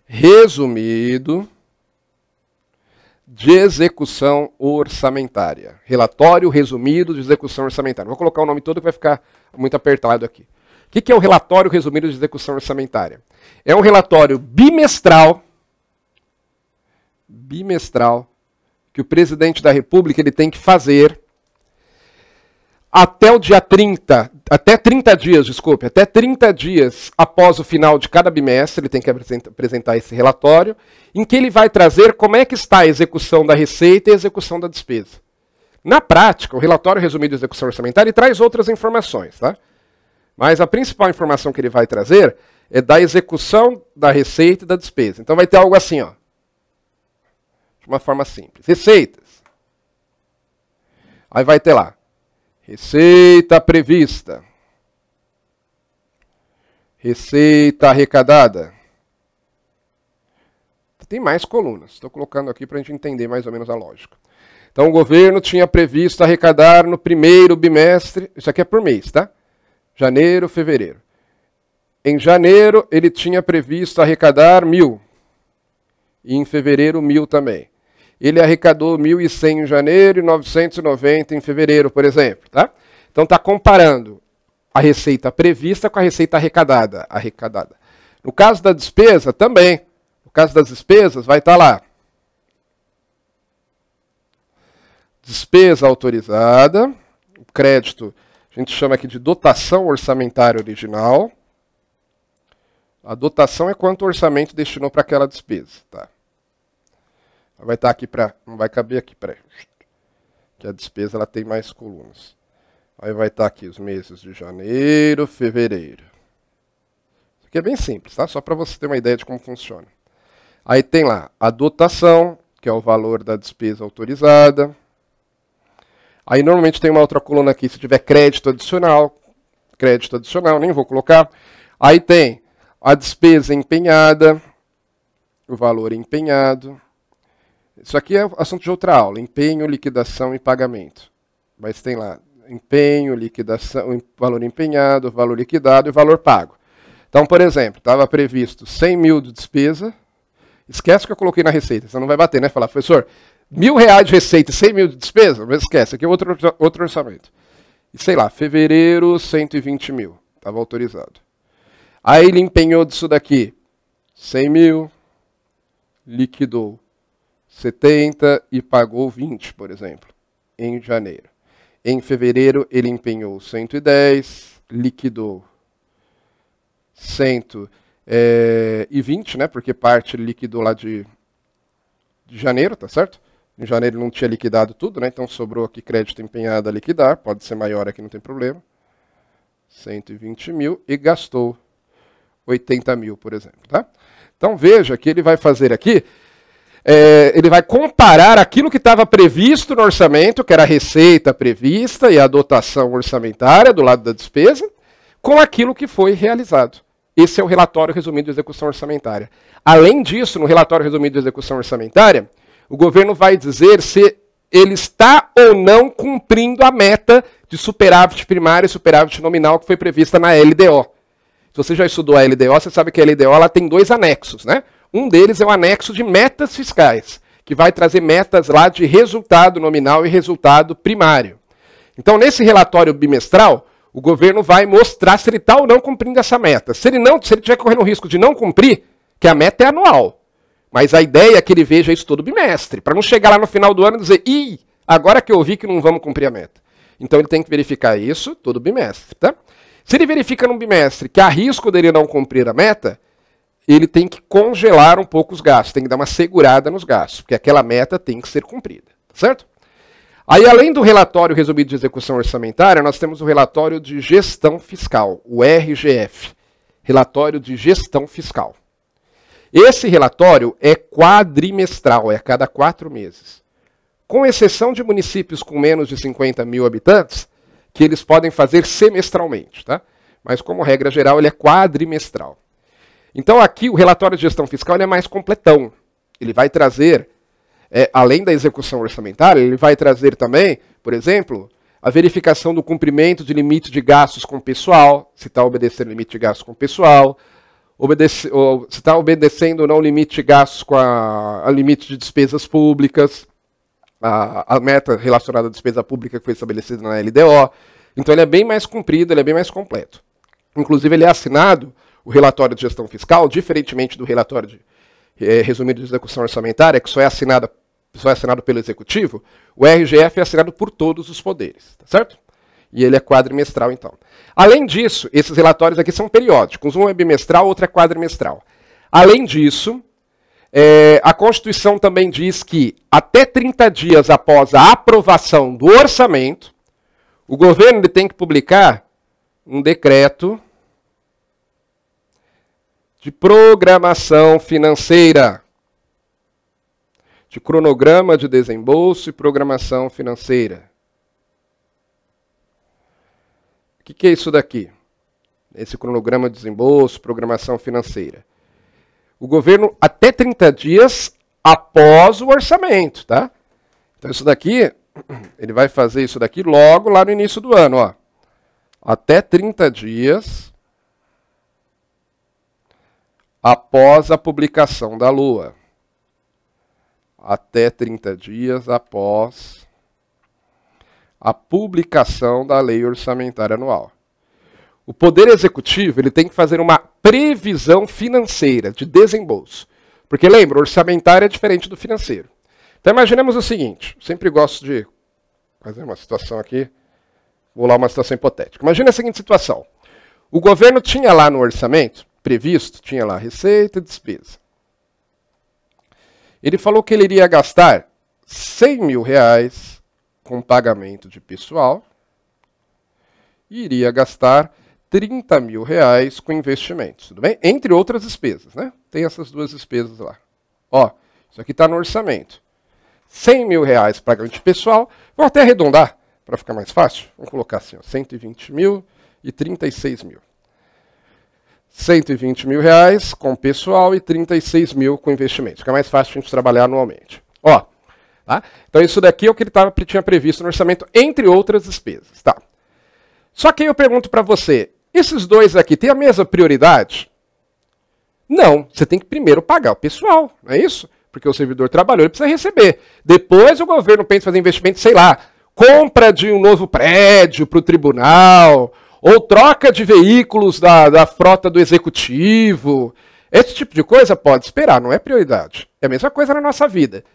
Resumido de Execução Orçamentária. Relatório Resumido de Execução Orçamentária. Vou colocar o nome todo que vai ficar muito apertado aqui. O que é o Relatório Resumido de Execução Orçamentária? É um relatório bimestral que o presidente da República ele tem que fazer até o dia 30, até 30 dias após o final de cada bimestre, ele tem que apresentar esse relatório, em que ele vai trazer como é que está a execução da receita e a execução da despesa. Na prática, o relatório resumido de execução orçamentária traz outras informações, tá? Mas a principal informação que ele vai trazer é da execução da receita e da despesa. Então vai ter algo assim, ó, de uma forma simples. Receitas. Aí vai ter lá, receita prevista, receita arrecadada. Tem mais colunas. Estou colocando aqui para a gente entender mais ou menos a lógica. Então o governo tinha previsto arrecadar no 1º bimestre, isso aqui é por mês, tá? Janeiro, fevereiro. Em janeiro ele tinha previsto arrecadar 1.000. E em fevereiro 1.000 também. Ele arrecadou 1.100 em janeiro e 990 em fevereiro, por exemplo. Tá? Então está comparando a receita prevista com a receita arrecadada. No caso da despesa, também. No caso das despesas, vai estar lá. Despesa autorizada. O crédito, a gente chama aqui de dotação orçamentária original. A dotação é quanto o orçamento destinou para aquela despesa. Tá? Vai estar aqui para... Não vai caber aqui, peraí. Que a despesa ela tem mais colunas. Aí vai estar aqui os meses de janeiro, fevereiro. Isso aqui é bem simples, tá? Só para você ter uma ideia de como funciona. Aí tem lá a dotação, que é o valor da despesa autorizada. Aí normalmente tem uma outra coluna aqui, se tiver crédito adicional, nem vou colocar. Aí tem a despesa empenhada, o valor empenhado. Isso aqui é assunto de outra aula, empenho, liquidação e pagamento. Mas tem lá empenho, liquidação, valor empenhado, valor liquidado e valor pago. Então, por exemplo, estava previsto 100.000 de despesa, esquece o que eu coloquei na receita, você não vai bater, né? Falar, professor, R$1.000 de receita e 100.000 de despesa? Mas esquece, aqui é outro orçamento. E sei lá, fevereiro, 120.000, estava autorizado. Aí ele empenhou disso daqui 100.000, liquidou 70 e pagou 20, por exemplo, em janeiro. Em fevereiro, ele empenhou 110, liquidou 120, né? Porque parte ele liquidou lá de janeiro, tá certo? Em janeiro ele não tinha liquidado tudo, né? Então sobrou aqui crédito empenhado a liquidar, pode ser maior aqui, não tem problema. 120.000 e gastou 80.000, por exemplo, tá? Então veja que ele vai fazer aqui... ele vai comparar aquilo que estava previsto no orçamento, que era a receita prevista e a dotação orçamentária do lado da despesa, com aquilo que foi realizado. Esse é o relatório resumido de execução orçamentária. Além disso, no relatório resumido de execução orçamentária, o governo vai dizer se ele está ou não cumprindo a meta de superávit primário e superávit nominal que foi prevista na LDO. Se você já estudou a LDO, você sabe que a LDO ela tem 2 anexos, né? Um deles é o anexo de metas fiscais, que vai trazer metas lá de resultado nominal e resultado primário. Então, nesse relatório bimestral, o governo vai mostrar se ele está ou não cumprindo essa meta. Se ele estiver correndo o risco de não cumprir, que a meta é anual. Mas a ideia é que ele veja isso todo bimestre, para não chegar lá no final do ano e dizer, ih, agora que eu vi que não vamos cumprir a meta. Então ele tem que verificar isso todo bimestre, tá? Se ele verifica no bimestre que há risco dele não cumprir a meta, ele tem que congelar um pouco os gastos, tem que dar uma segurada nos gastos, porque aquela meta tem que ser cumprida, tá certo? Aí, além do relatório resumido de execução orçamentária, nós temos o relatório de gestão fiscal, o RGF, relatório de gestão fiscal. Esse relatório é quadrimestral, é a cada 4 meses. Com exceção de municípios com menos de 50 mil habitantes, que eles podem fazer semestralmente, tá? Mas, como regra geral, ele é quadrimestral. Então, aqui, o relatório de gestão fiscal ele é mais completão. Ele vai trazer, além da execução orçamentária, ele vai trazer também, por exemplo, a verificação do cumprimento de limite de gastos com o pessoal, se está obedecendo o limite de gastos com o pessoal, se está obedecendo ou não o limite de gastos com a limite de despesas públicas, a meta relacionada à despesa pública que foi estabelecida na LDO. Então ele é bem mais comprido, ele é bem mais completo. Inclusive ele é assinado, o relatório de gestão fiscal, diferentemente do relatório de resumido de execução orçamentária, que só é assinado pelo Executivo, o RGF é assinado por todos os poderes, tá certo? E ele é quadrimestral, então. Além disso, esses relatórios aqui são periódicos. Um é bimestral, outro é quadrimestral. Além disso, a Constituição também diz que até 30 dias após a aprovação do orçamento, o governo ele tem que publicar um decreto de programação financeira, de cronograma de desembolso e programação financeira. O que é isso daqui? Esse cronograma de desembolso, programação financeira. O governo, até 30 dias após o orçamento, tá? Então isso daqui, ele vai fazer isso daqui logo lá no início do ano, ó. Até 30 dias após a publicação da LOA. Até 30 dias após a publicação da Lei Orçamentária Anual. O Poder Executivo ele tem que fazer uma previsão financeira de desembolso. Porque lembra, o orçamentário é diferente do financeiro. Então imaginemos o seguinte, sempre gosto de fazer uma situação aqui, vou lá uma situação hipotética. Imagina a seguinte situação. O governo tinha lá no orçamento previsto, tinha lá receita e despesa. Ele falou que ele iria gastar 100 mil reais com pagamento de pessoal e iria gastar 30 mil reais com investimentos, tudo bem? Entre outras despesas, né? Tem essas duas despesas lá. Ó, isso aqui está no orçamento. 100 mil reais para pagamento de pessoal, vou até arredondar para ficar mais fácil. Vamos colocar assim, ó, 120 mil e 36 mil. 120 mil reais com pessoal e 36 mil com investimentos. Fica mais fácil a gente trabalhar anualmente. Ó, tá? Então isso daqui é o que ele tinha previsto no orçamento, entre outras despesas. Tá? Só que aí eu pergunto para você, esses dois aqui têm a mesma prioridade? Não, você tem que primeiro pagar o pessoal, não é isso? Porque o servidor trabalhou, ele precisa receber. Depois o governo pensa em fazer investimento, sei lá, compra de um novo prédio para o tribunal, ou troca de veículos da frota do executivo. Esse tipo de coisa pode esperar, não é prioridade. É a mesma coisa na nossa vida.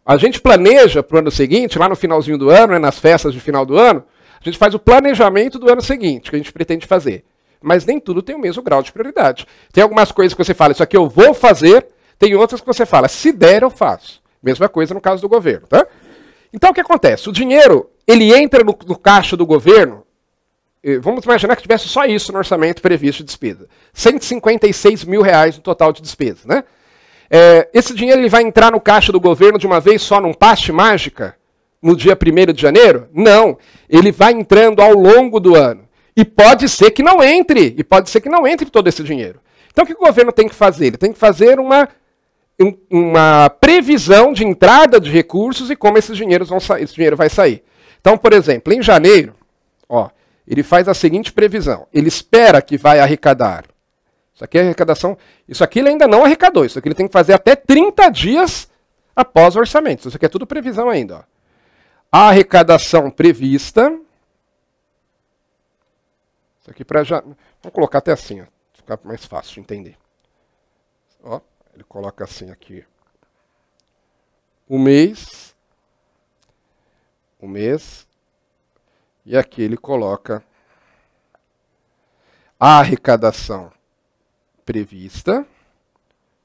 A gente planeja para o ano seguinte, lá no finalzinho do ano, né, nas festas de final do ano, a gente faz o planejamento do ano seguinte, que a gente pretende fazer. Mas nem tudo tem o mesmo grau de prioridade. Tem algumas coisas que você fala, isso aqui eu vou fazer, tem outras que você fala, se der eu faço. Mesma coisa no caso do governo, tá? Então o que acontece? O dinheiro, ele entra no caixa do governo. Vamos imaginar que tivesse só isso no orçamento previsto de despesa. 156 mil reais no total de despesa, né? Esse dinheiro ele vai entrar no caixa do governo de uma vez só num passe mágica, no dia 1º de janeiro? Não. Ele vai entrando ao longo do ano. E pode ser que não entre. E pode ser que não entre todo esse dinheiro. Então o que o governo tem que fazer? Ele tem que fazer uma previsão de entrada de recursos e como esse dinheiro vai sair. Então, por exemplo, em janeiro, ó, ele faz a seguinte previsão. Ele espera que vai arrecadar. Isso aqui é arrecadação. Isso aqui ele ainda não arrecadou. Isso aqui ele tem que fazer até 30 dias após o orçamento. Isso aqui é tudo previsão ainda. Ó. A arrecadação prevista Isso aqui para já... Vamos colocar até assim, ó, ficar mais fácil de entender. Ó, ele coloca assim aqui. O mês, e aqui ele coloca a arrecadação prevista,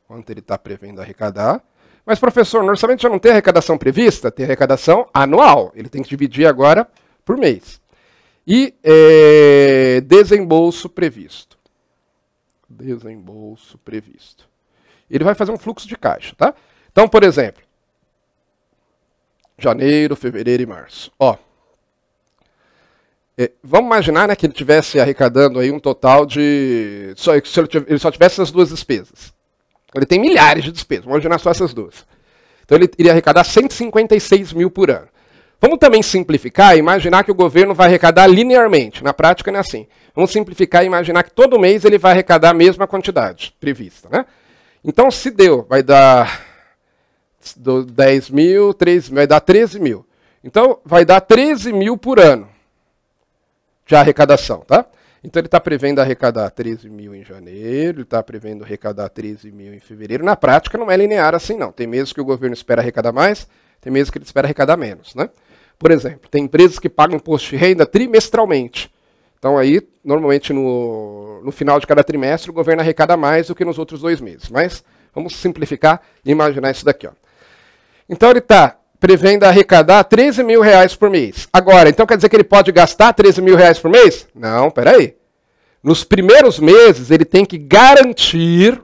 quanto ele está prevendo arrecadar. Mas, professor, no orçamento já não tem arrecadação prevista? Tem arrecadação anual. Ele tem que dividir agora por mês. E desembolso previsto. Desembolso previsto. Ele vai fazer um fluxo de caixa, tá? Então, por exemplo, janeiro, fevereiro e março. Ó, vamos imaginar, né, que ele estivesse arrecadando aí um total de... ele só tivesse essas duas despesas. Ele tem milhares de despesas, vamos imaginar só essas duas. Então ele iria arrecadar 156 mil por ano. Vamos também simplificar e imaginar que o governo vai arrecadar linearmente. Na prática não é assim. Vamos simplificar e imaginar que todo mês ele vai arrecadar a mesma quantidade prevista, né? Então se deu, vai dar 10 mil, 3 mil, vai dar 13 mil. Então vai dar 13 mil por ano de arrecadação, tá? Então ele está prevendo arrecadar 13 mil em janeiro, ele está prevendo arrecadar 13 mil em fevereiro. Na prática não é linear assim não. Tem meses que o governo espera arrecadar mais, tem meses que ele espera arrecadar menos, né? Por exemplo, tem empresas que pagam imposto de renda trimestralmente. Então aí, normalmente no final de cada trimestre, o governo arrecada mais do que nos outros 2 meses. Mas vamos simplificar e imaginar isso daqui, ó. Então ele está prevendo arrecadar 13 mil reais por mês. Agora, então quer dizer que ele pode gastar 13 mil reais por mês? Não, peraí. Nos primeiros meses ele tem que garantir,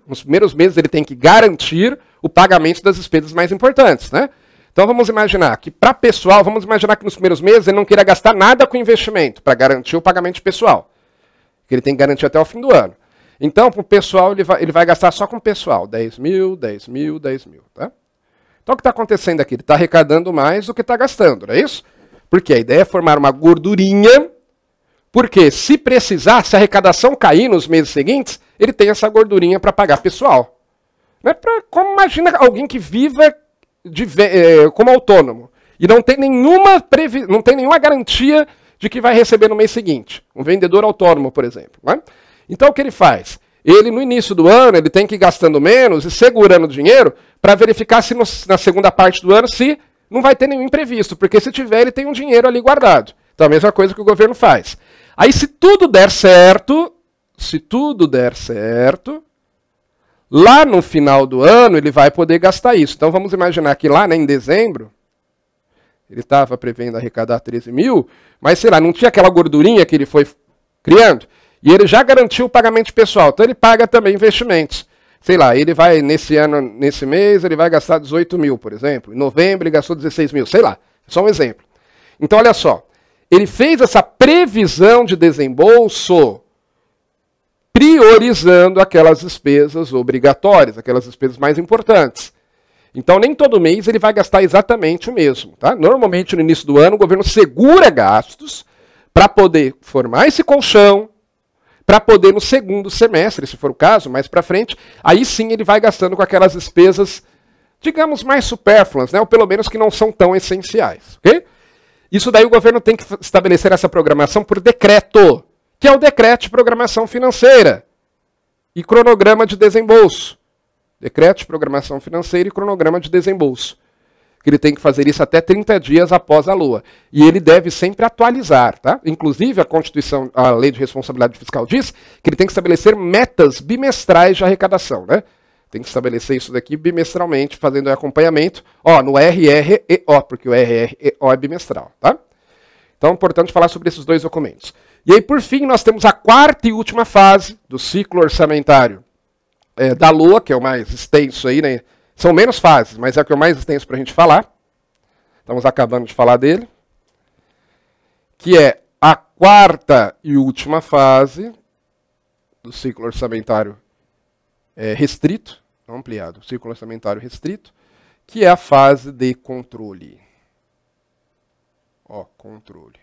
o pagamento das despesas mais importantes, né? Então vamos imaginar que para pessoal, vamos imaginar que nos primeiros meses ele não queira gastar nada com investimento para garantir o pagamento de pessoal. Que ele tem que garantir até o fim do ano. Então, para o pessoal, ele vai gastar só com o pessoal. 10 mil, 10 mil, 10 mil, tá? Então o que está acontecendo aqui? Ele está arrecadando mais do que está gastando, não é isso? Porque a ideia é formar uma gordurinha, porque se precisar, se a arrecadação cair nos meses seguintes, ele tem essa gordurinha para pagar pessoal. Não é como imagina alguém que viva como autônomo e não tem nenhuma garantia de que vai receber no mês seguinte. Um vendedor autônomo, por exemplo. Né? Então o que ele faz? Ele, no início do ano, ele tem que ir gastando menos e segurando dinheiro para verificar se na segunda parte do ano se não vai ter nenhum imprevisto, porque se tiver, ele tem um dinheiro ali guardado. Então a mesma coisa que o governo faz. Aí se tudo der certo, lá no final do ano ele vai poder gastar isso. Então vamos imaginar que lá, né, em dezembro, ele estava prevendo arrecadar 13 mil, mas sei lá, não tinha aquela gordurinha que ele foi criando, e ele já garantiu o pagamento pessoal. Então ele paga também investimentos. Sei lá, ele vai nesse mês, ele vai gastar 18 mil, por exemplo. Em novembro ele gastou 16 mil, sei lá. Só um exemplo. Então olha só, ele fez essa previsão de desembolso priorizando aquelas despesas obrigatórias, aquelas despesas mais importantes. Então nem todo mês ele vai gastar exatamente o mesmo. Tá? Normalmente no início do ano o governo segura gastos para poder formar esse colchão, para poder no segundo semestre, se for o caso, mais para frente, aí sim ele vai gastando com aquelas despesas, digamos, mais supérfluas, né? Ou pelo menos que não são tão essenciais. Okay? Isso daí o governo tem que estabelecer essa programação por decreto, que é o decreto de programação financeira e cronograma de desembolso. Decreto de programação financeira e cronograma de desembolso. Que ele tem que fazer isso até 30 dias após a lua. E ele deve sempre atualizar, tá? Inclusive, a Constituição, a Lei de Responsabilidade Fiscal diz que ele tem que estabelecer metas bimestrais de arrecadação, né? Tem que estabelecer isso daqui bimestralmente, fazendo acompanhamento, no RREO, porque o RREO é bimestral, tá? Então é importante falar sobre esses dois documentos. E aí, por fim, nós temos a quarta e última fase do ciclo orçamentário da lua, que é o mais extenso aí, né? São menos fases, mas é o que é o mais extenso para a gente falar. Estamos acabando de falar dele. Que é a quarta e última fase do ciclo orçamentário restrito, não ampliado, ciclo orçamentário restrito, que é a fase de controle. Controle.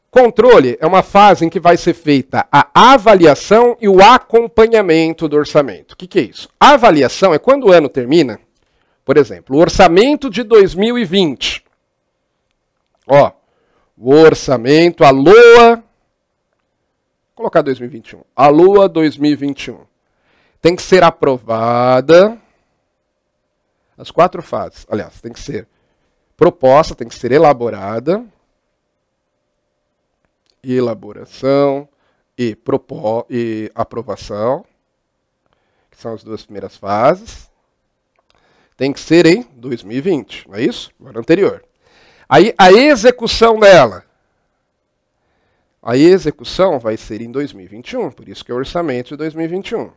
Controle é uma fase em que vai ser feita a avaliação e o acompanhamento do orçamento. O que é isso? A avaliação é quando o ano termina, por exemplo, o orçamento de 2020. O orçamento, a LOA colocar 2021. A Lua 2021 tem que ser aprovada, as 4 fases, aliás, tem que ser proposta, tem que ser elaborada, elaboração e aprovação, que são as 2 primeiras fases. Tem que ser em 2020, não é isso? No ano anterior. Aí a execução dela. A execução vai ser em 2021, por isso que é o orçamento de 2021.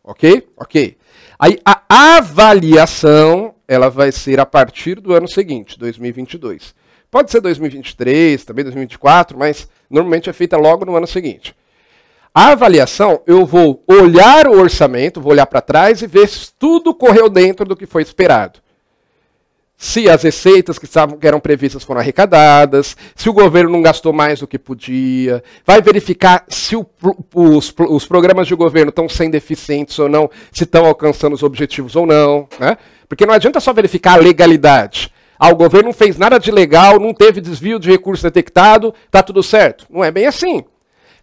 Ok? Ok. Aí a avaliação, ela vai ser a partir do ano seguinte, 2022. Pode ser 2023, também 2024, mas normalmente é feita logo no ano seguinte. A avaliação, eu vou olhar o orçamento, vou olhar para trás e ver se tudo correu dentro do que foi esperado. Se as receitas que eram previstas foram arrecadadas, se o governo não gastou mais do que podia, vai verificar se os programas de governo estão sendo eficientes ou não, se estão alcançando os objetivos ou não, né? Porque não adianta só verificar a legalidade. O governo não fez nada de legal, não teve desvio de recurso detectado, está tudo certo. Não é bem assim.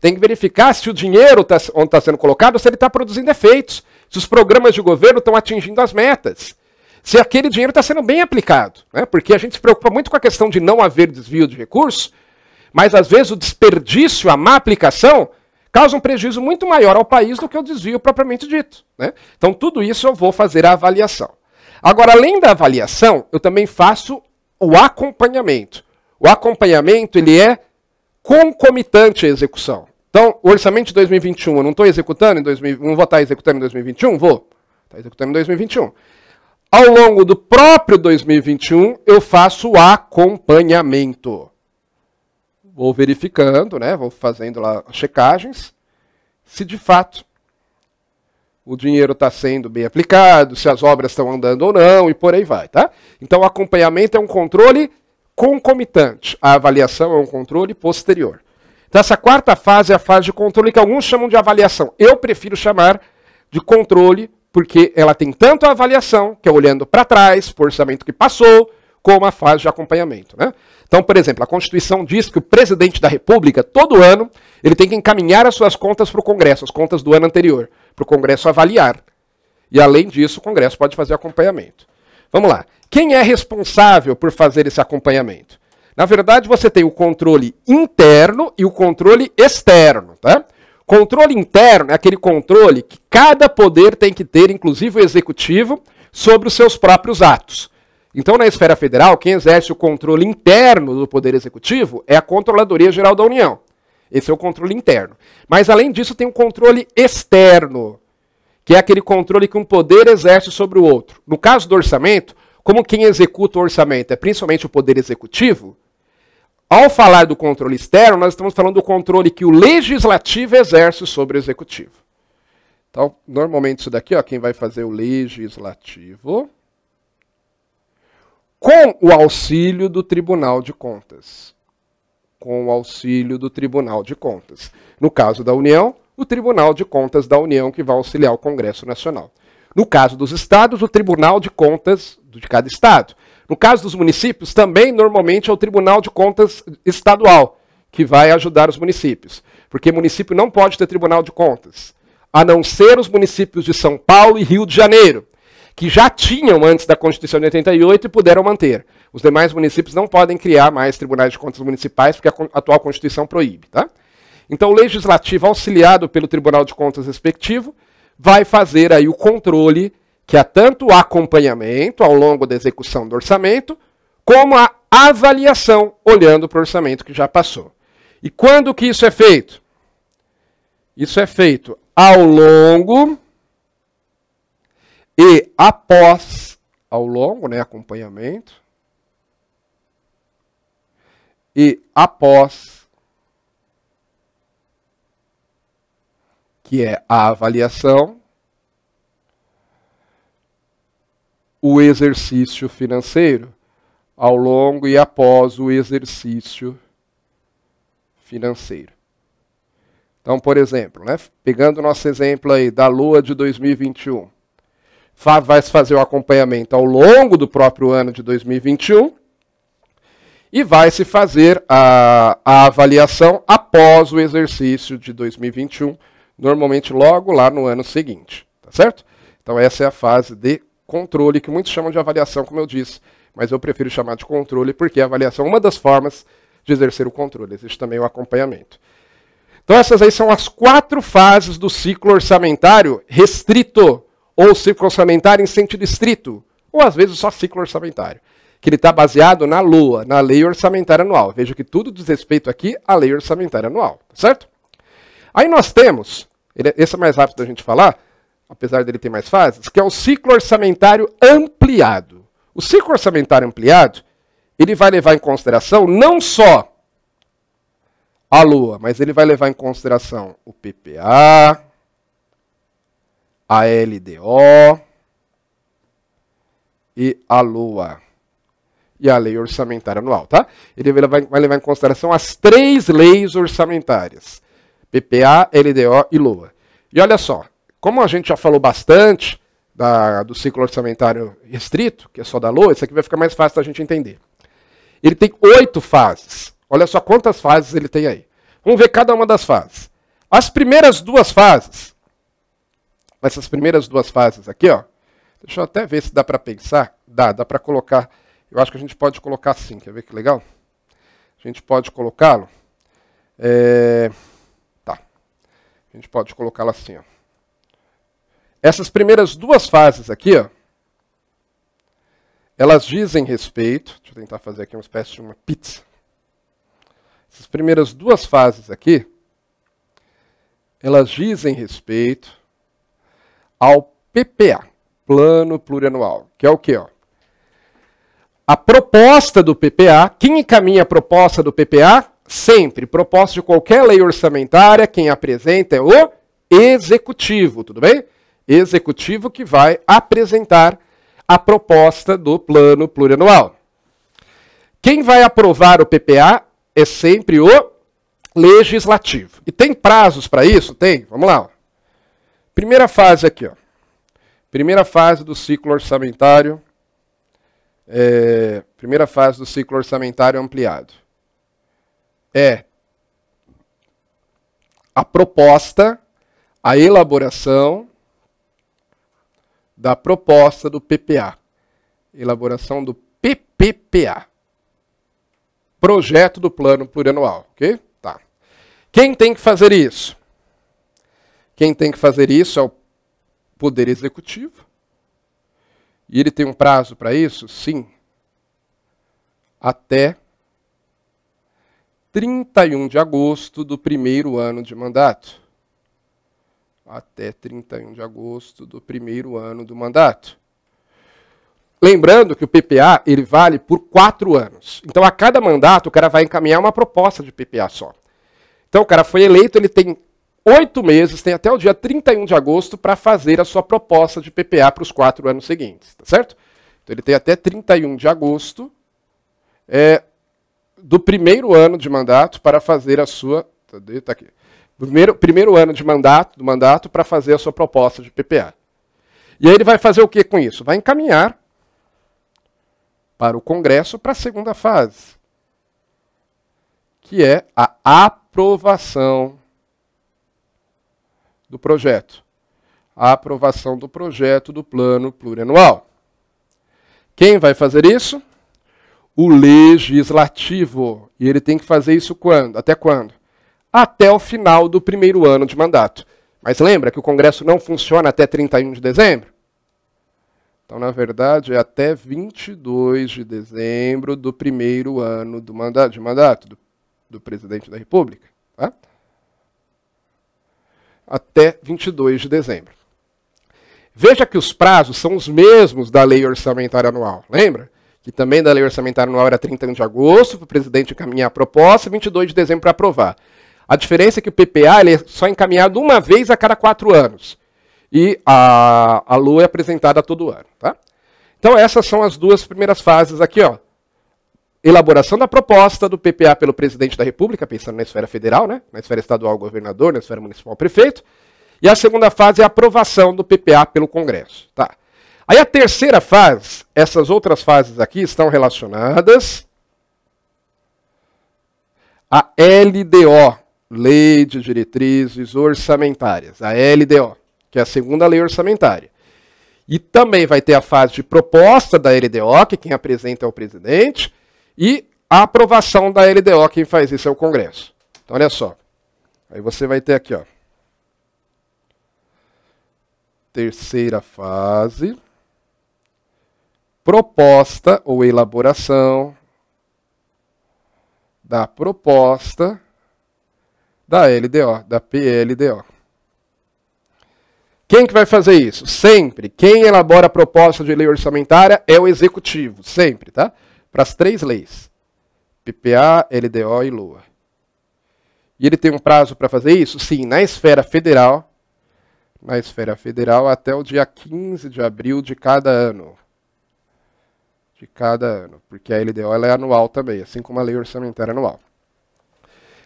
Tem que verificar se o dinheiro onde está sendo colocado, se ele está produzindo efeitos, se os programas de governo estão atingindo as metas, se aquele dinheiro está sendo bem aplicado. Né? Porque a gente se preocupa muito com a questão de não haver desvio de recurso, mas às vezes o desperdício, a má aplicação, causa um prejuízo muito maior ao país do que o desvio propriamente dito. Né? Então tudo isso eu vou fazer a avaliação. Agora, além da avaliação, eu também faço o acompanhamento. O acompanhamento, ele é concomitante à execução. Então, o orçamento de 2021, eu não estou executando não vou estar executando em 2021? Vou. Está executando em 2021. Ao longo do próprio 2021, eu faço o acompanhamento. Vou verificando, né? Vou fazendo lá as checagens, se de fato o dinheiro está sendo bem aplicado, se as obras estão andando ou não, e por aí vai, tá? Então, o acompanhamento é um controle concomitante. A avaliação é um controle posterior. Então, essa 4ª fase é a fase de controle que alguns chamam de avaliação. Eu prefiro chamar de controle, porque ela tem tanto a avaliação, que é olhando para trás, para o orçamento que passou, como a fase de acompanhamento, né? Então, por exemplo, a Constituição diz que o presidente da República, todo ano, ele tem que encaminhar as suas contas para o Congresso, as contas do ano anterior, para o Congresso avaliar. E, além disso, o Congresso pode fazer acompanhamento. Vamos lá. Quem é responsável por fazer esse acompanhamento? Na verdade, você tem o controle interno e o controle externo, tá? Controle interno é aquele controle que cada poder tem que ter, inclusive o executivo, sobre os seus próprios atos. Então, na esfera federal, quem exerce o controle interno do Poder Executivo é a Controladoria Geral da União. Esse é o controle interno. Mas, além disso, tem o controle externo, que é aquele controle que um poder exerce sobre o outro. No caso do orçamento, como quem executa o orçamento é principalmente o Poder Executivo, ao falar do controle externo, nós estamos falando do controle que o Legislativo exerce sobre o Executivo. Então, normalmente isso daqui, ó, quem vai fazer o Legislativo, com o auxílio do Tribunal de Contas. Com o auxílio do Tribunal de Contas. No caso da União, o Tribunal de Contas da União, que vai auxiliar o Congresso Nacional. No caso dos estados, o Tribunal de Contas de cada estado. No caso dos municípios, também normalmente é o Tribunal de Contas estadual, que vai ajudar os municípios. Porque município não pode ter Tribunal de Contas, a não ser os municípios de São Paulo e Rio de Janeiro, que já tinham antes da Constituição de 88 e puderam manter. Os demais municípios não podem criar mais tribunais de contas municipais, porque a atual Constituição proíbe, tá? Então, o Legislativo, auxiliado pelo Tribunal de Contas respectivo, vai fazer aí o controle, que é tanto o acompanhamento ao longo da execução do orçamento, como a avaliação, olhando para o orçamento que já passou. E quando que isso é feito? Isso é feito ao longo e após, ao longo, né, acompanhamento, e após, que é a avaliação, o exercício financeiro, ao longo e após o exercício financeiro. Então, por exemplo, né, pegando o nosso exemplo aí da Lua de 2021, vai se fazer o acompanhamento ao longo do próprio ano de 2021, e vai se fazer a avaliação após o exercício de 2021, normalmente logo lá no ano seguinte, tá certo? Então essa é a fase de controle, que muitos chamam de avaliação, como eu disse, mas eu prefiro chamar de controle porque a avaliação é uma das formas de exercer o controle, existe também o acompanhamento. Então essas aí são as 4 fases do ciclo orçamentário restrito, ou ciclo orçamentário em sentido estrito, ou às vezes só ciclo orçamentário, que ele está baseado na LOA, na Lei Orçamentária Anual. Veja que tudo diz respeito aqui à Lei Orçamentária Anual, tá certo? Aí nós temos, esse é mais rápido da gente falar, apesar dele ter mais fases, que é o ciclo orçamentário ampliado. O ciclo orçamentário ampliado, ele vai levar em consideração não só a LOA, mas ele vai levar em consideração o PPA, a LDO e a LOA. E a Lei Orçamentária Anual, tá? Ele vai levar em consideração as 3 leis orçamentárias. PPA, LDO e LOA. E olha só, como a gente já falou bastante do ciclo orçamentário restrito, que é só da LOA, isso aqui vai ficar mais fácil da gente entender. Ele tem 8 fases. Olha só quantas fases ele tem aí. Vamos ver cada uma das fases. As primeiras 2 fases, essas primeiras 2 fases aqui, ó, deixa eu até ver se dá para pensar. Dá para colocar. Eu acho que a gente pode colocar assim, quer ver que legal? A gente pode colocá-lo. Tá. A gente pode colocá-lo assim, ó. Essas primeiras 2 fases aqui, ó, elas dizem respeito. Deixa eu tentar fazer aqui uma espécie de uma pizza. Essas primeiras 2 fases aqui, elas dizem respeito ao PPA, Plano Plurianual, que é o quê, ó? A proposta do PPA, quem encaminha a proposta do PPA? Sempre, proposta de qualquer lei orçamentária, quem apresenta é o Executivo, tudo bem? Executivo que vai apresentar a proposta do Plano Plurianual. Quem vai aprovar o PPA é sempre o Legislativo. E tem prazos para isso? Tem. Vamos lá. Ó. Primeira fase aqui, ó. Primeira fase do ciclo orçamentário. Primeira fase do ciclo orçamentário ampliado. É a proposta, a elaboração da proposta do PPA. Elaboração do PPPA. Projeto do Plano Plurianual, ok? Tá. Quem tem que fazer isso? Quem tem que fazer isso é o Poder Executivo. E ele tem um prazo para isso? Sim. Até 31 de agosto do primeiro ano de mandato. Até 31 de agosto do primeiro ano do mandato. Lembrando que o PPA ele vale por 4 anos. Então, a cada mandato, o cara vai encaminhar uma proposta de PPA só. Então, o cara foi eleito, ele tem 8 meses, tem até o dia 31 de agosto para fazer a sua proposta de PPA para os 4 anos seguintes, tá certo? Então, ele tem até 31 de agosto do primeiro ano de mandato para fazer a sua... Tá aqui. Primeiro ano de mandato para fazer a sua proposta de PPA. E aí ele vai fazer o que com isso? Vai encaminhar para o Congresso para a segunda fase, que é a aprovação do projeto. A aprovação do projeto do Plano Plurianual. Quem vai fazer isso? O Legislativo. E ele tem que fazer isso quando? Até quando? Até o final do primeiro ano de mandato. Mas lembra que o Congresso não funciona até 31 de dezembro? Então, na verdade, é até 22 de dezembro do primeiro ano de mandato do presidente da República. Tá? Até 22 de dezembro. Veja que os prazos são os mesmos da Lei Orçamentária Anual. Lembra? Que também da Lei Orçamentária Anual era 31 de agosto, para o presidente encaminhar a proposta, e 22 de dezembro para aprovar. A diferença é que o PPA ele é só encaminhado uma vez a cada 4 anos. E a LOA é apresentada todo ano. Tá? Então essas são as 2 primeiras fases aqui. Ó. Elaboração da proposta do PPA pelo presidente da República, pensando na esfera federal, né? Na esfera estadual, governador, na esfera municipal, prefeito. E a segunda fase é a aprovação do PPA pelo Congresso. Tá? Aí a terceira fase, essas outras fases aqui estão relacionadas a LDO, Lei de Diretrizes Orçamentárias, a LDO, que é a segunda lei orçamentária. E também vai ter a fase de proposta da LDO, que quem apresenta é o presidente, e a aprovação da LDO, quem faz isso é o Congresso. Então, olha só. Aí você vai ter aqui, ó. Terceira fase. Proposta ou elaboração da proposta da LDO, da PLDO. Quem que vai fazer isso? Sempre. Quem elabora a proposta de lei orçamentária é o Executivo. Sempre, tá? Para as 3 leis. PPA, LDO e LOA. E ele tem um prazo para fazer isso? Sim, na esfera federal. Na esfera federal até o dia 15 de abril de cada ano. De cada ano. Porque a LDO ela é anual também, assim como a lei orçamentária anual.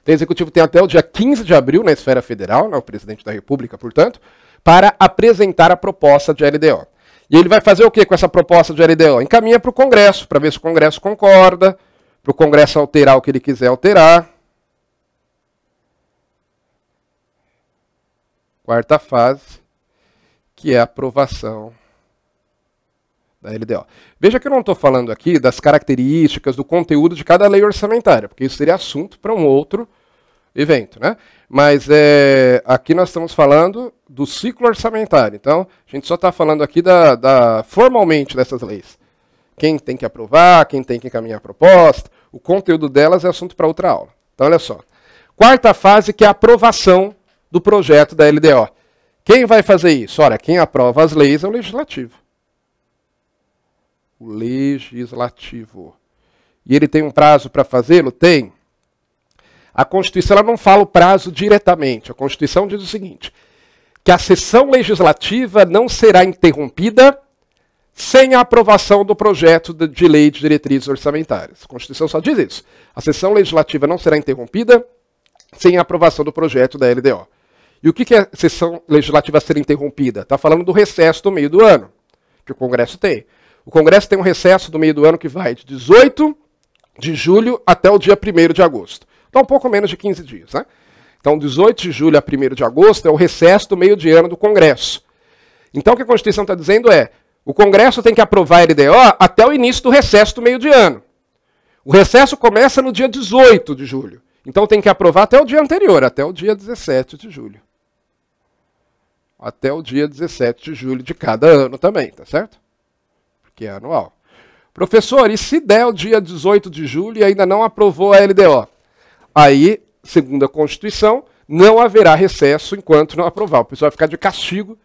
Então, o Executivo tem até o dia 15 de abril na esfera federal, né, o presidente da República, portanto, para apresentar a proposta de LDO. E ele vai fazer o que com essa proposta de LDO? Encaminha para o Congresso, para ver se o Congresso concorda, para o Congresso alterar o que ele quiser alterar. Quarta fase, que é a aprovação da LDO. Veja que eu não estou falando aqui das características, do conteúdo de cada lei orçamentária, porque isso seria assunto para um outro evento, né? Mas aqui nós estamos falando do ciclo orçamentário. Então, a gente só está falando aqui formalmente dessas leis. Quem tem que aprovar, quem tem que encaminhar a proposta, o conteúdo delas é assunto para outra aula. Então, olha só. Quarta fase, que é a aprovação do projeto da LDO. Quem vai fazer isso? Ora, quem aprova as leis é o Legislativo. O Legislativo. E ele tem um prazo para fazê-lo? Tem. A Constituição ela não fala o prazo diretamente. A Constituição diz o seguinte, que a sessão legislativa não será interrompida sem a aprovação do projeto de lei de diretrizes orçamentárias. A Constituição só diz isso. A sessão legislativa não será interrompida sem a aprovação do projeto da LDO. E o que é a sessão legislativa ser interrompida? Está falando do recesso do meio do ano, que o Congresso tem. O Congresso tem um recesso do meio do ano que vai de 18 de julho até o dia 1º de agosto. Então, um pouco menos de 15 dias, né? Então, 18 de julho a 1º de agosto é o recesso do meio de ano do Congresso. Então, o que a Constituição está dizendo é, o Congresso tem que aprovar a LDO até o início do recesso do meio de ano. O recesso começa no dia 18 de julho. Então, tem que aprovar até o dia anterior, até o dia 17 de julho. Até o dia 17 de julho de cada ano também, tá certo? Porque é anual. Professor, e se der o dia 18 de julho e ainda não aprovou a LDO? Aí, segundo a Constituição, não haverá recesso enquanto não aprovar. O pessoal vai ficar de castigo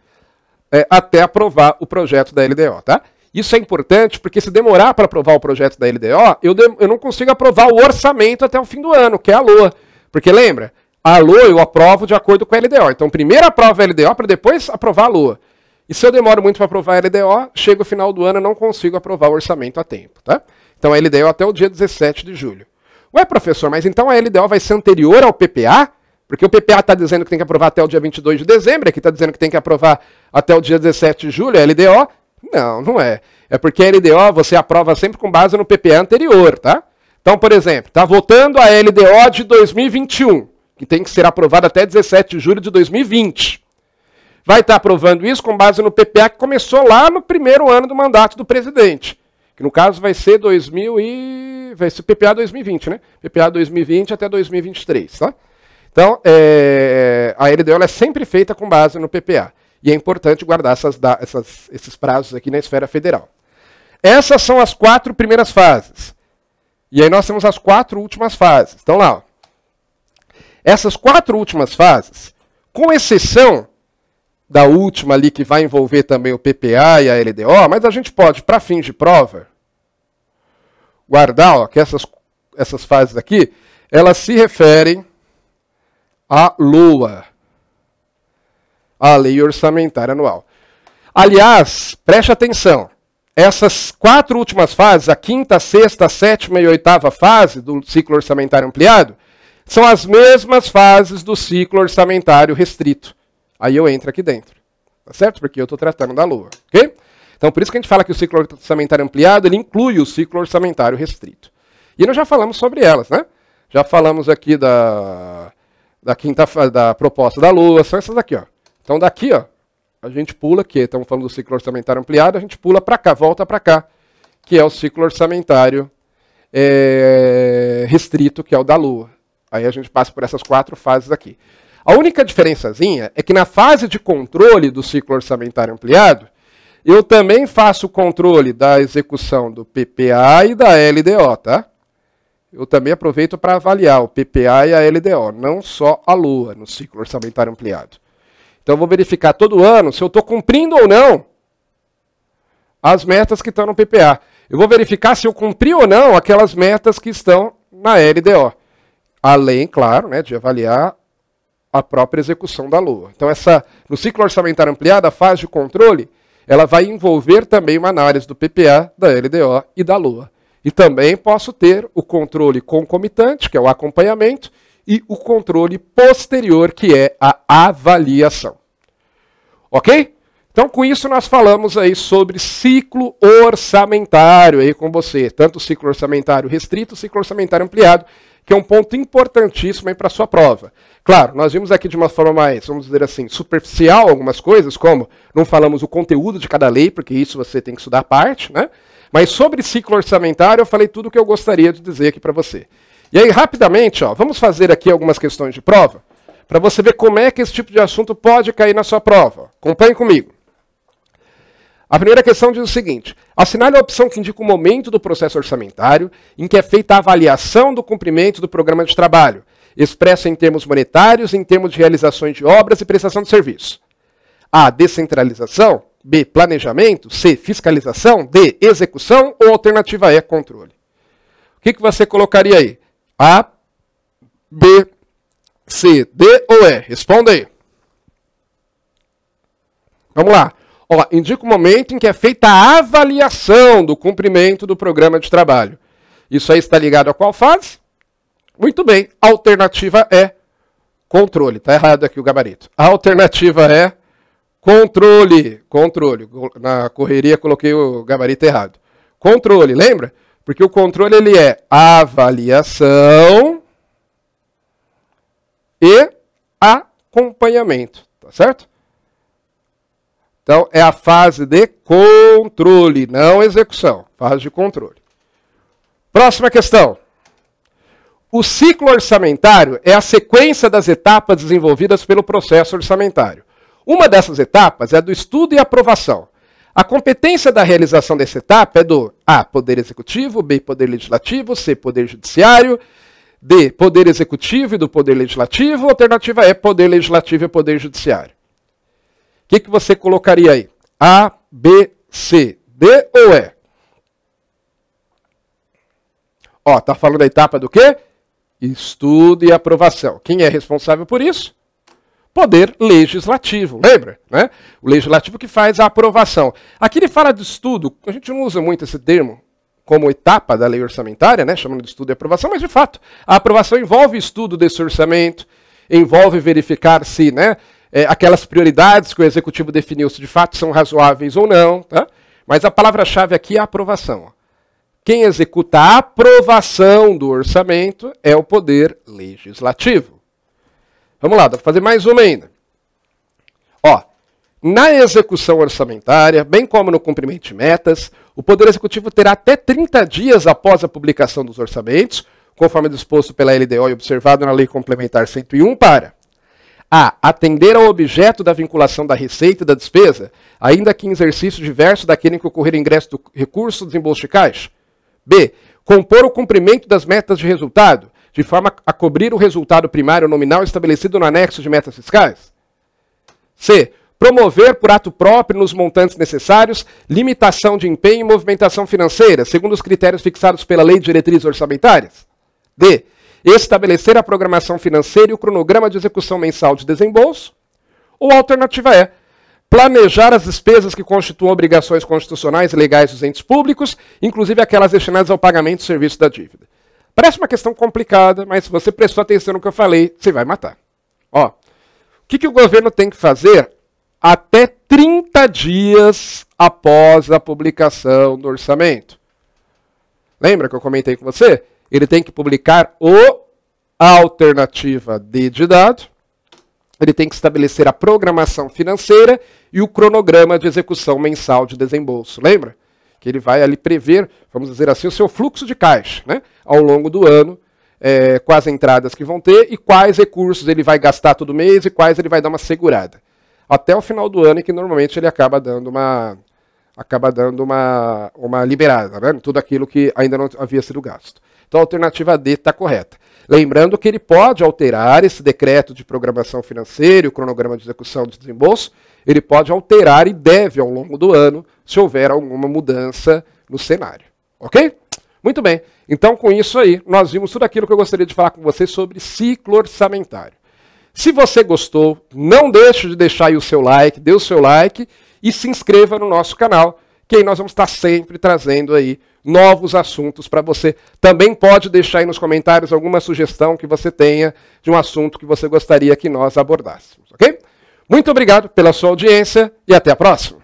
até aprovar o projeto da LDO, tá? Isso é importante porque se demorar para aprovar o projeto da LDO, eu não consigo aprovar o orçamento até o fim do ano, que é a LOA. Porque lembra? A LOA eu aprovo de acordo com a LDO. Então, primeiro aprovo a LDO para depois aprovar a LOA. E se eu demoro muito para aprovar a LDO, chega o final do ano e não consigo aprovar o orçamento a tempo, tá? Então, a LDO até o dia 17 de julho. Ué, professor, mas então a LDO vai ser anterior ao PPA? Porque o PPA está dizendo que tem que aprovar até o dia 22 de dezembro, aqui está dizendo que tem que aprovar até o dia 17 de julho, a LDO? Não, não é. É porque a LDO você aprova sempre com base no PPA anterior, tá? Então, por exemplo, está votando a LDO de 2021, que tem que ser aprovada até 17 de julho de 2020. Vai estar aprovando isso com base no PPA que começou lá no primeiro ano do mandato do presidente. Que no caso vai ser vai ser PPA 2020, né? PPA 2020 até 2023, tá? Então, a LDO ela é sempre feita com base no PPA. E é importante guardar esses prazos aqui na esfera federal. Essas são as 4 primeiras fases. E aí nós temos as 4 últimas fases. Então lá, ó. Essas 4 últimas fases, com exceção da última ali que vai envolver também o PPA e a LDO, mas a gente pode, para fins de prova, guardar que essas fases aqui, elas se referem à LOA, a Lei Orçamentária Anual. Aliás, preste atenção, essas 4 últimas fases, a 5ª, 6ª, 7ª e 8ª fase do ciclo orçamentário ampliado, são as mesmas fases do ciclo orçamentário restrito. Aí eu entro aqui dentro, tá certo? Porque eu estou tratando da LOA, ok? Então, por isso que a gente fala que o ciclo orçamentário ampliado, ele inclui o ciclo orçamentário restrito. E nós já falamos sobre elas, né? Já falamos aqui da proposta da Lua, são essas aqui, ó. Então daqui, ó, a gente pula aqui, estamos falando do ciclo orçamentário ampliado, a gente pula para cá, volta para cá, que é o ciclo orçamentário restrito, que é o da Lua. Aí a gente passa por essas 4 fases aqui. A única diferençazinha é que na fase de controle do ciclo orçamentário ampliado, eu também faço o controle da execução do PPA e da LDO, tá? Eu também aproveito para avaliar o PPA e a LDO, não só a Lua no ciclo orçamentário ampliado. Então eu vou verificar todo ano se eu estou cumprindo ou não as metas que estão no PPA. Eu vou verificar se eu cumpri ou não aquelas metas que estão na LDO. Além, claro, né, de avaliar a própria execução da Lua. Então no ciclo orçamentário ampliado, a fase de controle, ela vai envolver também uma análise do PPA, da LDO e da Lua. E também posso ter o controle concomitante, que é o acompanhamento, e o controle posterior, que é a avaliação. Ok? Então, com isso, nós falamos aí sobre ciclo orçamentário aí com você. Tanto o ciclo orçamentário restrito, o ciclo orçamentário ampliado, que é um ponto importantíssimo aí para a sua prova. Claro, nós vimos aqui de uma forma mais, vamos dizer assim, superficial algumas coisas, como não falamos o conteúdo de cada lei, porque isso você tem que estudar à parte, né? Mas sobre ciclo orçamentário, eu falei tudo o que eu gostaria de dizer aqui para você. E aí, rapidamente, ó, vamos fazer aqui algumas questões de prova, para você ver como é que esse tipo de assunto pode cair na sua prova. Acompanhe comigo. A primeira questão diz o seguinte: assinale a opção que indica o momento do processo orçamentário em que é feita a avaliação do cumprimento do programa de trabalho, expresso em termos monetários, em termos de realizações de obras e prestação de serviço. A. Descentralização. B. Planejamento. C. Fiscalização. D. Execução. Ou alternativa E. Controle. O que você colocaria aí? A, B, C, D ou E? Responda aí. Vamos lá. Ó, indica o momento em que é feita a avaliação do cumprimento do programa de trabalho. Isso aí está ligado a qual fase? Muito bem. A alternativa é controle. Está errado aqui o gabarito. A alternativa é controle. Controle. Na correria coloquei o gabarito errado. Controle, lembra? Porque o controle ele é avaliação e acompanhamento. Tá certo? Então, é a fase de controle, não execução. Fase de controle. Próxima questão. O ciclo orçamentário é a sequência das etapas desenvolvidas pelo processo orçamentário. Uma dessas etapas é a do estudo e aprovação. A competência da realização dessa etapa é do A. Poder Executivo, B. Poder Legislativo, C. Poder Judiciário, D. Poder Executivo e do Poder Legislativo, alternativa E. Poder Legislativo e Poder Judiciário. O que você colocaria aí? A, B, C, D ou E? Ó, tá falando da etapa do quê? Estudo e aprovação. Quem é responsável por isso? Poder Legislativo, lembra? Né? O Legislativo que faz a aprovação. Aqui ele fala de estudo, a gente não usa muito esse termo como etapa da lei orçamentária, né? Chamando de estudo e aprovação, mas de fato, a aprovação envolve estudo desse orçamento, envolve verificar se, né, aquelas prioridades que o Executivo definiu se de fato são razoáveis ou não, tá? Mas a palavra-chave aqui é a aprovação. Quem executa a aprovação do orçamento é o Poder Legislativo. Vamos lá, dá para fazer mais uma ainda. Ó, na execução orçamentária, bem como no cumprimento de metas, o Poder Executivo terá até 30 dias após a publicação dos orçamentos, conforme disposto pela LDO e observado na Lei Complementar 101, para A. Atender ao objeto da vinculação da receita e da despesa, ainda que em exercício diverso daquele em que ocorrer ingresso do recurso do desembolso de caixa. B. Compor o cumprimento das metas de resultado, de forma a cobrir o resultado primário nominal estabelecido no anexo de metas fiscais. C. Promover por ato próprio nos montantes necessários, limitação de empenho e movimentação financeira, segundo os critérios fixados pela Lei de Diretrizes Orçamentárias. D. Estabelecer a programação financeira e o cronograma de execução mensal de desembolso. Ou a alternativa é planejar as despesas que constituam obrigações constitucionais e legais dos entes públicos, inclusive aquelas destinadas ao pagamento do serviço da dívida. Parece uma questão complicada, mas se você prestou atenção no que eu falei, você vai matar. Ó, o que o governo tem que fazer até 30 dias após a publicação do orçamento? Lembra que eu comentei com você? Ele tem que publicar o A alternativa D de dado, ele tem que estabelecer a programação financeira e o cronograma de execução mensal de desembolso. Lembra? Que ele vai ali prever, vamos dizer assim, o seu fluxo de caixa, né? Ao longo do ano, com as entradas que vão ter e quais recursos ele vai gastar todo mês e quais ele vai dar uma segurada. Até o final do ano, em que normalmente ele acaba dando uma liberada, né? Tudo aquilo que ainda não havia sido gasto. Então a alternativa D está correta. Lembrando que ele pode alterar esse decreto de programação financeira e o cronograma de execução de desembolso, ele pode alterar e deve ao longo do ano, se houver alguma mudança no cenário. Ok? Muito bem. Então, com isso aí, nós vimos tudo aquilo que eu gostaria de falar com vocês sobre ciclo orçamentário. Se você gostou, não deixe de deixar aí o seu like, dê o seu like e se inscreva no nosso canal, que aí nós vamos estar sempre trazendo aí novos assuntos para você. Também pode deixar aí nos comentários alguma sugestão que você tenha de um assunto que você gostaria que nós abordássemos, ok? Muito obrigado pela sua audiência e até a próxima.